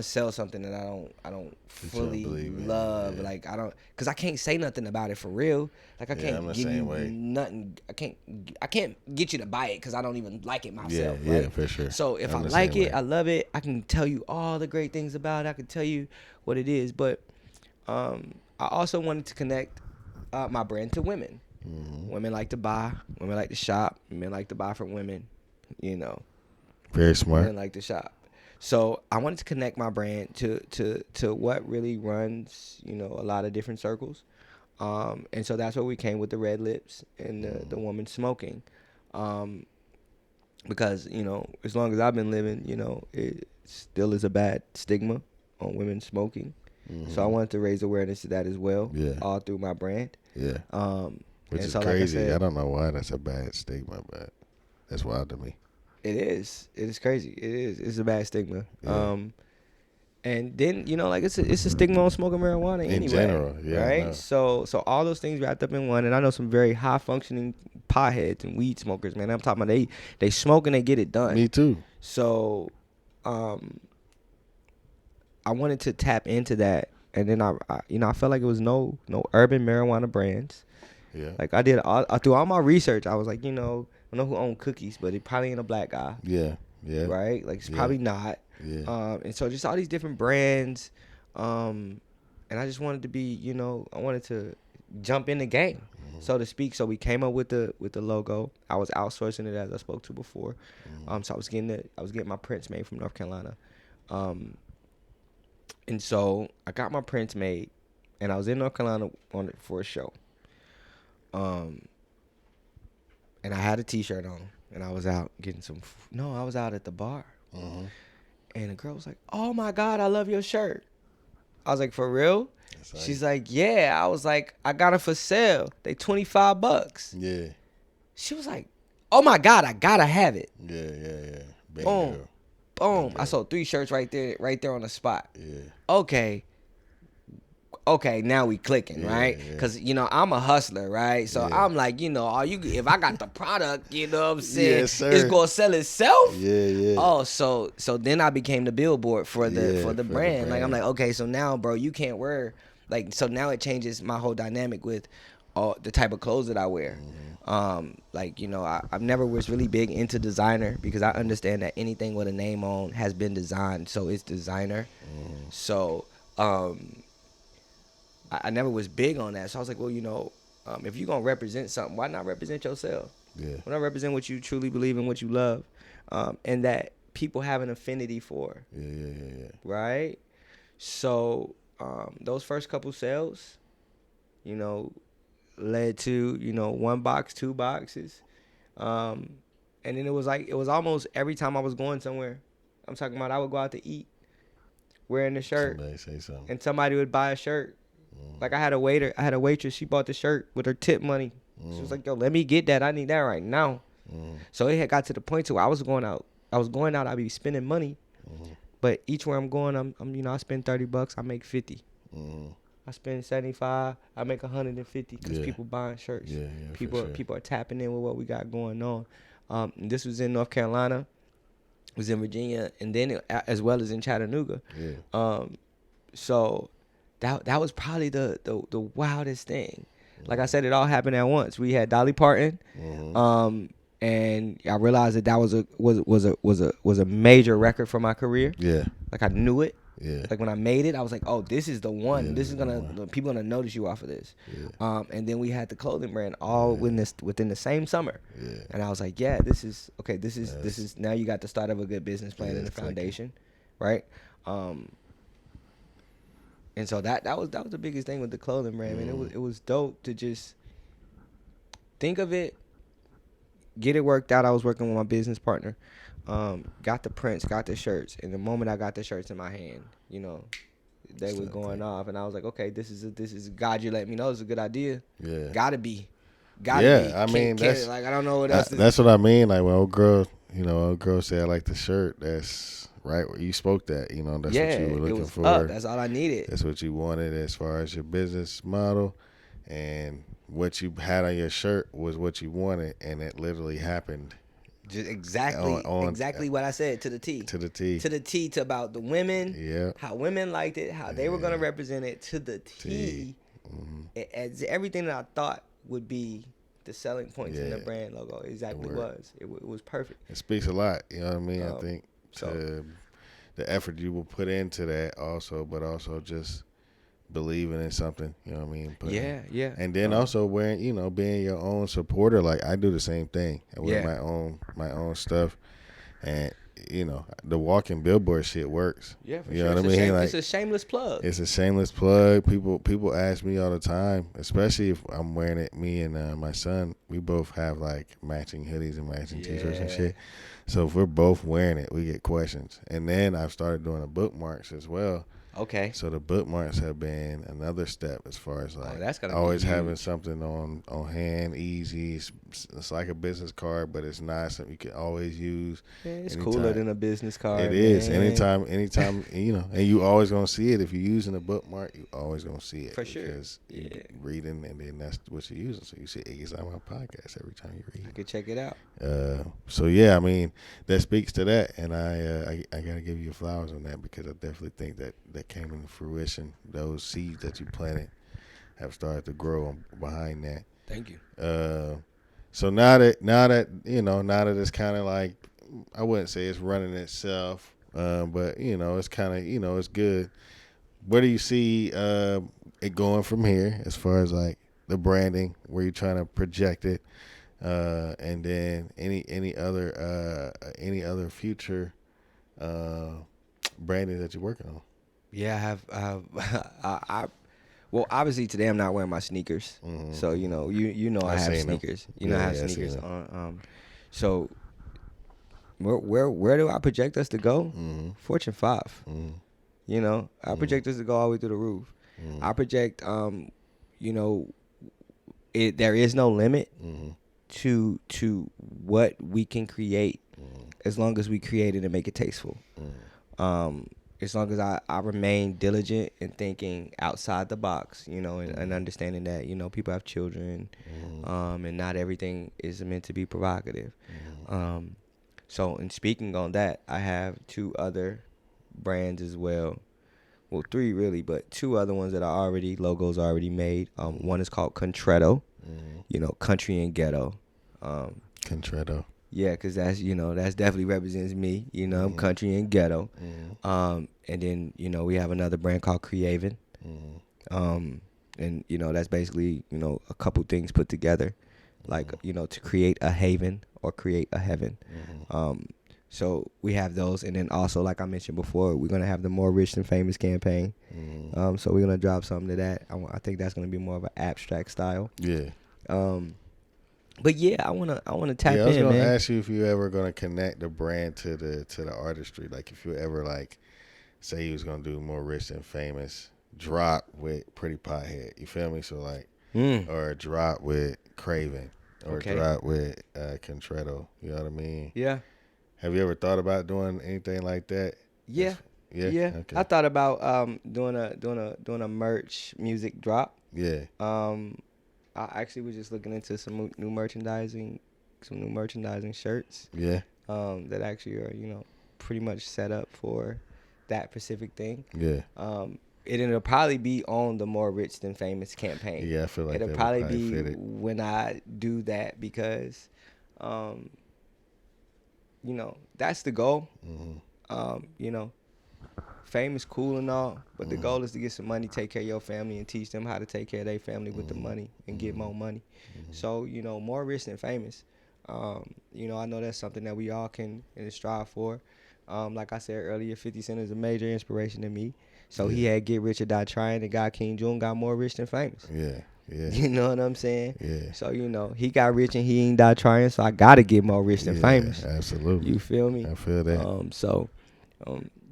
[SPEAKER 2] sell something that I don't fully love. Like, because I can't say nothing about it for real. Like, I can't give you nothing. I can't get you to buy it because I don't even like it myself.
[SPEAKER 1] Yeah,
[SPEAKER 2] right?
[SPEAKER 1] for sure.
[SPEAKER 2] So if I like it, I love it. I can tell you all the great things about it. I can tell you what it is. But I also wanted to connect my brand to women. Women like to buy. Women like to shop. Men like to buy from women.
[SPEAKER 1] Very smart.
[SPEAKER 2] Women like to shop. So I wanted to connect my brand to what really runs, a lot of different circles. And so that's where we came with the red lips and the woman smoking. Because, as long as I've been living, it still is a bad stigma on women smoking. So I wanted to raise awareness to that as well, all through my brand.
[SPEAKER 1] Yeah. Which is
[SPEAKER 2] so,
[SPEAKER 1] crazy.
[SPEAKER 2] like I said,
[SPEAKER 1] I don't know why that's a bad stigma, but that's wild to me.
[SPEAKER 2] It is. It is crazy. It is. It's a bad stigma.
[SPEAKER 1] Yeah.
[SPEAKER 2] And then, it's a stigma on smoking marijuana anyway.
[SPEAKER 1] In general, yeah.
[SPEAKER 2] Right? So all those things wrapped up in one. And I know some very high functioning potheads and weed smokers, man. I'm talking about they smoke and they get it done.
[SPEAKER 1] Me too.
[SPEAKER 2] So I wanted to tap into that. And then I felt like it was no urban marijuana brands.
[SPEAKER 1] Yeah.
[SPEAKER 2] Like, I did through all my research, I was like, I don't know who owned Cookies, but it probably ain't a black guy.
[SPEAKER 1] Yeah.
[SPEAKER 2] Right? Like, it's probably not.
[SPEAKER 1] Yeah.
[SPEAKER 2] And so just all these different brands, and I just wanted to be, I wanted to jump in the game, so to speak. So we came up with the logo. I was outsourcing it, as I spoke to before. So I was getting my prints made from North Carolina. And so I got my prints made, and I was in North Carolina for a show. And I had a T-shirt on, and I was out getting I was out at the bar. And the girl was like, "Oh my God, I love your shirt." I was like, "For real?" She's like, "Yeah." I was like, "I got it for sale. They $25."
[SPEAKER 1] Yeah.
[SPEAKER 2] She was like, "Oh my God, I gotta have it."
[SPEAKER 1] Yeah.
[SPEAKER 2] Boom. Boom. I sold 3 shirts right there on the spot.
[SPEAKER 1] Yeah.
[SPEAKER 2] Okay, now we clicking, right? Because, I'm a hustler, right? So I'm like, if I got the product, you know what I'm saying?
[SPEAKER 1] Yes, sir.
[SPEAKER 2] It's going to sell itself?
[SPEAKER 1] Yeah.
[SPEAKER 2] Oh, so then I became the billboard for the brand. Like, I'm like, okay, so now, bro, you can't wear, like, so now it changes my whole dynamic with all the type of clothes that I wear. Like, I've never was really big into designer because I understand that anything with a name on has been designed, so it's designer. So, I never was big on that. So I was like, well, if you're going to represent something, why not represent yourself?
[SPEAKER 1] Yeah.
[SPEAKER 2] Why not represent what you truly believe in, what you love, and that people have an affinity for?
[SPEAKER 1] Yeah.
[SPEAKER 2] Right? So those first couple sales, led to, you know, 1 box, 2 boxes. And then it was almost every time I was going somewhere. I'm talking about I would go out to eat wearing the shirt.
[SPEAKER 1] Somebody say something.
[SPEAKER 2] And somebody would buy a shirt. Like I had a waitress, she bought the shirt with her tip money. She was like, yo, let me get that. I need that right now. So it had got to the point to where I was going out, I'd be spending money. But each where I'm going, I'm you know, I spend $30, I make 50. I spend 75, I make 150 because people buying shirts. People are tapping in with what we got going on. This was in North Carolina, was in Virginia, and then as well as in Chattanooga. So that was probably the wildest thing. Like I said, it all happened at once. We had Dolly Parton, and I realized that was a major record for my career.
[SPEAKER 1] Yeah.
[SPEAKER 2] Like I knew it.
[SPEAKER 1] Yeah.
[SPEAKER 2] Like when I made it, I was like, "Oh, this is the one.
[SPEAKER 1] Yeah,
[SPEAKER 2] this is people gonna notice you off of this."
[SPEAKER 1] Yeah.
[SPEAKER 2] And then we had the clothing brand all within the same summer.
[SPEAKER 1] Yeah.
[SPEAKER 2] And I was like, "Yeah, this is okay. This is now you got the start of a good business plan and the foundation, right?" And so that was the biggest thing with the clothing brand, man. It was dope to just think of it, get it worked out. I was working with my business partner. Got the prints, got the shirts, and the moment I got the shirts in my hand, you know, they were going off, and I was like, okay, this is God. You let me know it's a good idea.
[SPEAKER 1] Yeah,
[SPEAKER 2] gotta be.
[SPEAKER 1] I mean, that's
[SPEAKER 2] like I don't know what else.
[SPEAKER 1] That's what I mean. Like when old girl said I like the shirt. That's right. You spoke that. You know, that's what you were looking for.
[SPEAKER 2] That's all I needed.
[SPEAKER 1] That's what you wanted as far as your business model, and what you had on your shirt was what you wanted, and it literally happened.
[SPEAKER 2] Just exactly what I said to the T.
[SPEAKER 1] To the T.
[SPEAKER 2] To the T to about the women.
[SPEAKER 1] Yeah.
[SPEAKER 2] How women liked it. How they were gonna represent it to the T. As everything that I thought would be the selling points in the brand logo exactly was. It was perfect.
[SPEAKER 1] It speaks a lot. You know what I mean? I think to the effort you will put into that also, but also just believing in something, you know what I mean?
[SPEAKER 2] Yeah.
[SPEAKER 1] And then also wearing, being your own supporter. Like I do the same thing. I wear my own stuff, and the walking billboard shit works.
[SPEAKER 2] Yeah, for
[SPEAKER 1] you
[SPEAKER 2] sure.
[SPEAKER 1] know what I mean?
[SPEAKER 2] It's a shameless plug.
[SPEAKER 1] It's a shameless plug. People ask me all the time, especially if I'm wearing it. Me and my son, we both have like matching hoodies and matching t-shirts and shit. So if we're both wearing it, we get questions. And then I've started doing the bookmarks as well.
[SPEAKER 2] Okay.
[SPEAKER 1] So the bookmarks have been another step as far as like
[SPEAKER 2] that's gonna
[SPEAKER 1] always
[SPEAKER 2] be
[SPEAKER 1] having something on hand, easy. It's like a business card, but it's not something you can always use.
[SPEAKER 2] Yeah, it's cooler than a business card.
[SPEAKER 1] It is. Anytime, and you always gonna see it. If you're using a bookmark, you always gonna see it.
[SPEAKER 2] For sure.
[SPEAKER 1] Because you're reading, and then that's what you're using. So you see Iggy's on my podcast every time you read.
[SPEAKER 2] You can check it out.
[SPEAKER 1] So yeah, I mean that speaks to that, and I gotta give you flowers on that because I definitely think that came into fruition. Those seeds that you planted have started to grow behind that.
[SPEAKER 2] Thank you.
[SPEAKER 1] So now that it's kind of like, I wouldn't say it's running itself, but it's kind of it's good. Where do you see it going from here as far as like the branding? Where you trying to project it, and then any other future branding that you're working on?
[SPEAKER 2] Yeah, I have. Well, obviously today I'm not wearing my sneakers, so you know I have sneakers. I have sneakers on. So where do I project us to go? Fortune 5. I project us to go all the way through the roof. I project, there is no limit to what we can create, as long as we create it and make it tasteful. As long as I remain diligent in thinking outside the box, and understanding that, people have children, and not everything is meant to be provocative. So in speaking on that, I have 2 other brands as well. Well, 3 really, but 2 other ones that are logos already made. One is called Contretto, country and ghetto.
[SPEAKER 1] Contretto.
[SPEAKER 2] Yeah, because that's definitely represents me. I'm country and ghetto. And then we have another brand called Creaven. And that's basically a couple things put together, like to create a haven or create a heaven. So we have those, and then also, like I mentioned before, we're gonna have the More Rich Than Famous campaign. So we're gonna drop something to that. I think that's gonna be more of an abstract style.
[SPEAKER 1] Yeah.
[SPEAKER 2] But yeah, I wanna tap
[SPEAKER 1] Yeah, I was
[SPEAKER 2] in,
[SPEAKER 1] gonna
[SPEAKER 2] man.
[SPEAKER 1] ask you if you ever gonna connect the brand to the artistry. Like if you ever like say you was gonna do More Rich Than Famous drop with Pretty Pothead. You feel me? So like or drop with Craven. Or
[SPEAKER 2] Okay.
[SPEAKER 1] drop with Contretto. You know what I mean?
[SPEAKER 2] Yeah.
[SPEAKER 1] Have you ever thought about doing anything like that?
[SPEAKER 2] Yeah.
[SPEAKER 1] Yeah.
[SPEAKER 2] Yeah.
[SPEAKER 1] Okay.
[SPEAKER 2] I thought about doing a merch music drop.
[SPEAKER 1] Yeah.
[SPEAKER 2] I actually was just looking into some new merchandising shirts.
[SPEAKER 1] Yeah.
[SPEAKER 2] That actually are pretty much set up for that specific thing.
[SPEAKER 1] Yeah.
[SPEAKER 2] It'll probably be on the More Rich Than Famous campaign.
[SPEAKER 1] Yeah, I feel like
[SPEAKER 2] it'll
[SPEAKER 1] that
[SPEAKER 2] probably
[SPEAKER 1] would probably
[SPEAKER 2] be
[SPEAKER 1] fit it.
[SPEAKER 2] when I do that because, that's the goal. Fame is cool and all, but the goal is to get some money, take care of your family, and teach them how to take care of their family with the money and get more money. So, more rich than famous. I know that's something that we all can strive for. Like I said earlier, 50 Cent is a major inspiration to me. So he had Get Rich or Die Trying, and GodKing June got more rich than famous.
[SPEAKER 1] Yeah. Yeah.
[SPEAKER 2] You know what I'm saying?
[SPEAKER 1] Yeah.
[SPEAKER 2] So, he got rich and he ain't die trying, so I got to get more rich than famous.
[SPEAKER 1] Absolutely.
[SPEAKER 2] You feel me?
[SPEAKER 1] I feel that.
[SPEAKER 2] So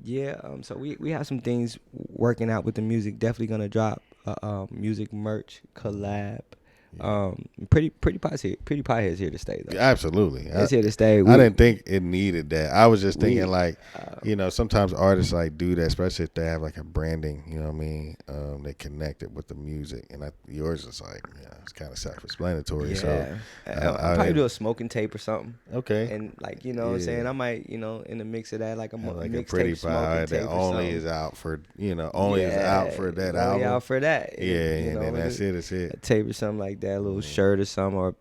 [SPEAKER 2] we have some things working out with the music. Definitely gonna drop music merch collab. Pretty Piehead's here to stay though.
[SPEAKER 1] Absolutely.
[SPEAKER 2] It's here to stay.
[SPEAKER 1] I didn't think it needed that. I was just thinking like,
[SPEAKER 2] we-
[SPEAKER 1] sometimes artists like do that, especially if they have like a branding, you know what I mean? They connect it with the music, and yours is like, it's kind of self-explanatory.
[SPEAKER 2] Yeah.
[SPEAKER 1] So
[SPEAKER 2] I'll probably do a smoking tape or something.
[SPEAKER 1] Okay.
[SPEAKER 2] And like, what I'm saying, I might, in the mix of that, like a
[SPEAKER 1] like a
[SPEAKER 2] mixtape,
[SPEAKER 1] Pretty
[SPEAKER 2] smoking
[SPEAKER 1] Pie
[SPEAKER 2] tape
[SPEAKER 1] that
[SPEAKER 2] or
[SPEAKER 1] only
[SPEAKER 2] something.
[SPEAKER 1] is out for, only is out for that
[SPEAKER 2] only
[SPEAKER 1] album.
[SPEAKER 2] out for that.
[SPEAKER 1] Yeah, and then that's it. That's
[SPEAKER 2] A
[SPEAKER 1] it.
[SPEAKER 2] tape or something like that, a little shirt or something, or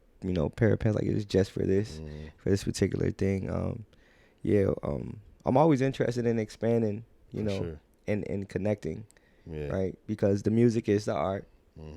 [SPEAKER 2] pair of pants, like it's just for this particular thing. I'm always interested in expanding,
[SPEAKER 1] Sure.
[SPEAKER 2] and connecting,
[SPEAKER 1] Yeah.
[SPEAKER 2] right? Because the music is the art,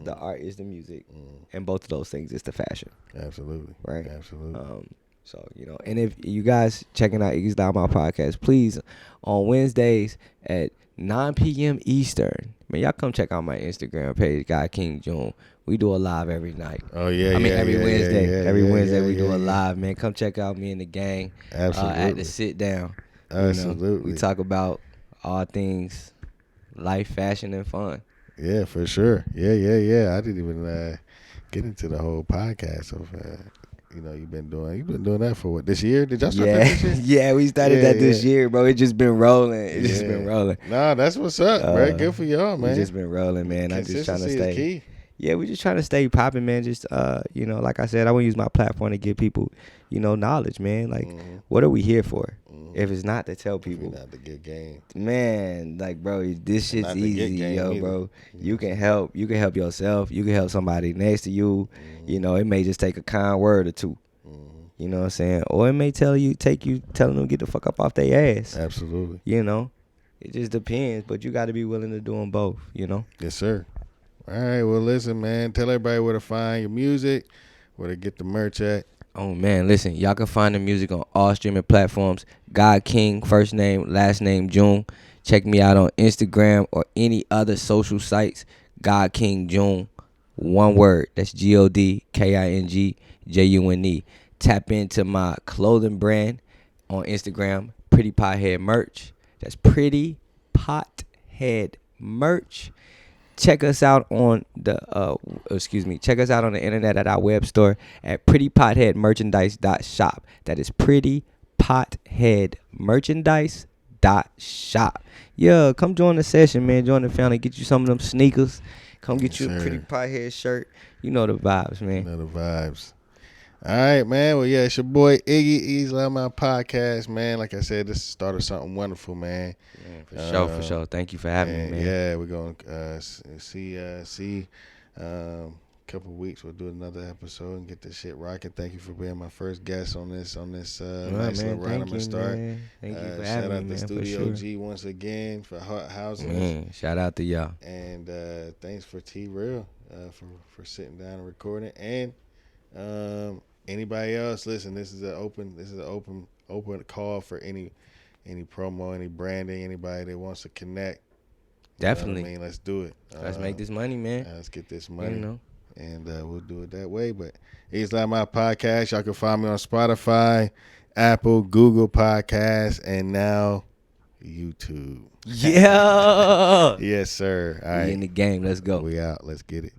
[SPEAKER 2] the art is the music, and both of those things is the fashion,
[SPEAKER 1] Absolutely.
[SPEAKER 2] right?
[SPEAKER 1] Absolutely.
[SPEAKER 2] So, and if you guys checking out Iggy's Loudmouth podcast, please, on Wednesdays at 9 p.m. Eastern, man, y'all come check out my Instagram page, GodKing June. We do a live every night.
[SPEAKER 1] Oh yeah,
[SPEAKER 2] every Wednesday. Every Wednesday we do a
[SPEAKER 1] yeah.
[SPEAKER 2] live, man. Come check out me and the gang.
[SPEAKER 1] Absolutely.
[SPEAKER 2] At the sit down.
[SPEAKER 1] Absolutely.
[SPEAKER 2] We talk about all things life, fashion, and fun.
[SPEAKER 1] Yeah, for sure. Yeah. I didn't even get into the whole podcast of you've been doing that for what, this year? Did y'all start that this year?
[SPEAKER 2] Yeah, we started that this year, bro. It just been rolling. It's just been rolling.
[SPEAKER 1] Nah, that's what's up, bro. Good for y'all, man.
[SPEAKER 2] We just been rolling, man. I'm just trying to stay.
[SPEAKER 1] Is key.
[SPEAKER 2] Yeah, we just trying to stay popping, man. Just like I said, I want to use my platform to give people, knowledge, man. Like, what are we here for? If it's not to tell people,
[SPEAKER 1] not to get game,
[SPEAKER 2] man. Like, bro, this shit's easy,
[SPEAKER 1] either.
[SPEAKER 2] bro. You can help yourself. You can help somebody next to you. It may just take a kind word or two. You know what I'm saying? Or it may telling them to get the fuck up off their ass.
[SPEAKER 1] Absolutely.
[SPEAKER 2] It just depends, but you got to be willing to do them both.
[SPEAKER 1] Yes, sir. All right, well, listen, man. Tell everybody where to find your music, where to get the merch at.
[SPEAKER 2] Oh, man, listen. Y'all can find the music on all streaming platforms. GodKing, first name, last name, June. Check me out on Instagram or any other social sites. GodKing June. One word. That's GodKing June. Tap into my clothing brand on Instagram, Pretty Pothead Merch. That's Pretty Pothead Merch. Check us out on the internet at our web store at prettypotheadmerchandise.shop. That is prettypotheadmerchandise.shop. Yeah, come join the session, man. Join the family. Get you some of them sneakers. Come get you a Pretty Pothead shirt. You know the vibes, man.
[SPEAKER 1] You know the vibes. All right, man. Well, yeah, it's your boy Iggy. Iggy's Loudmouth podcast, man. Like I said, this started something wonderful, man.
[SPEAKER 2] Yeah, for sure. Thank you for having me, man.
[SPEAKER 1] Yeah, we're gonna see. A couple of weeks, we'll do another episode and get this shit rocking. Thank you for being my first guest on this nice little ride. I'm gonna start.
[SPEAKER 2] Thank you for
[SPEAKER 1] shout
[SPEAKER 2] having
[SPEAKER 1] out
[SPEAKER 2] me,
[SPEAKER 1] to
[SPEAKER 2] man.
[SPEAKER 1] Studio G once again for housing us.
[SPEAKER 2] Man, shout out to y'all.
[SPEAKER 1] And thanks for T Real for sitting down and recording. And anybody else, listen, this is an open call for any promo, any branding, anybody that wants to connect.
[SPEAKER 2] Definitely.
[SPEAKER 1] You know what I mean, let's do it.
[SPEAKER 2] Let's make this money, man.
[SPEAKER 1] Let's get this money.
[SPEAKER 2] You know.
[SPEAKER 1] And we'll do it that way. But it's Loudmouth Podcast. Y'all can find me on Spotify, Apple, Google Podcasts, and now YouTube.
[SPEAKER 2] Yeah.
[SPEAKER 1] Yes, sir. All
[SPEAKER 2] We
[SPEAKER 1] right.
[SPEAKER 2] in the game. Let's go.
[SPEAKER 1] We out. Let's get it.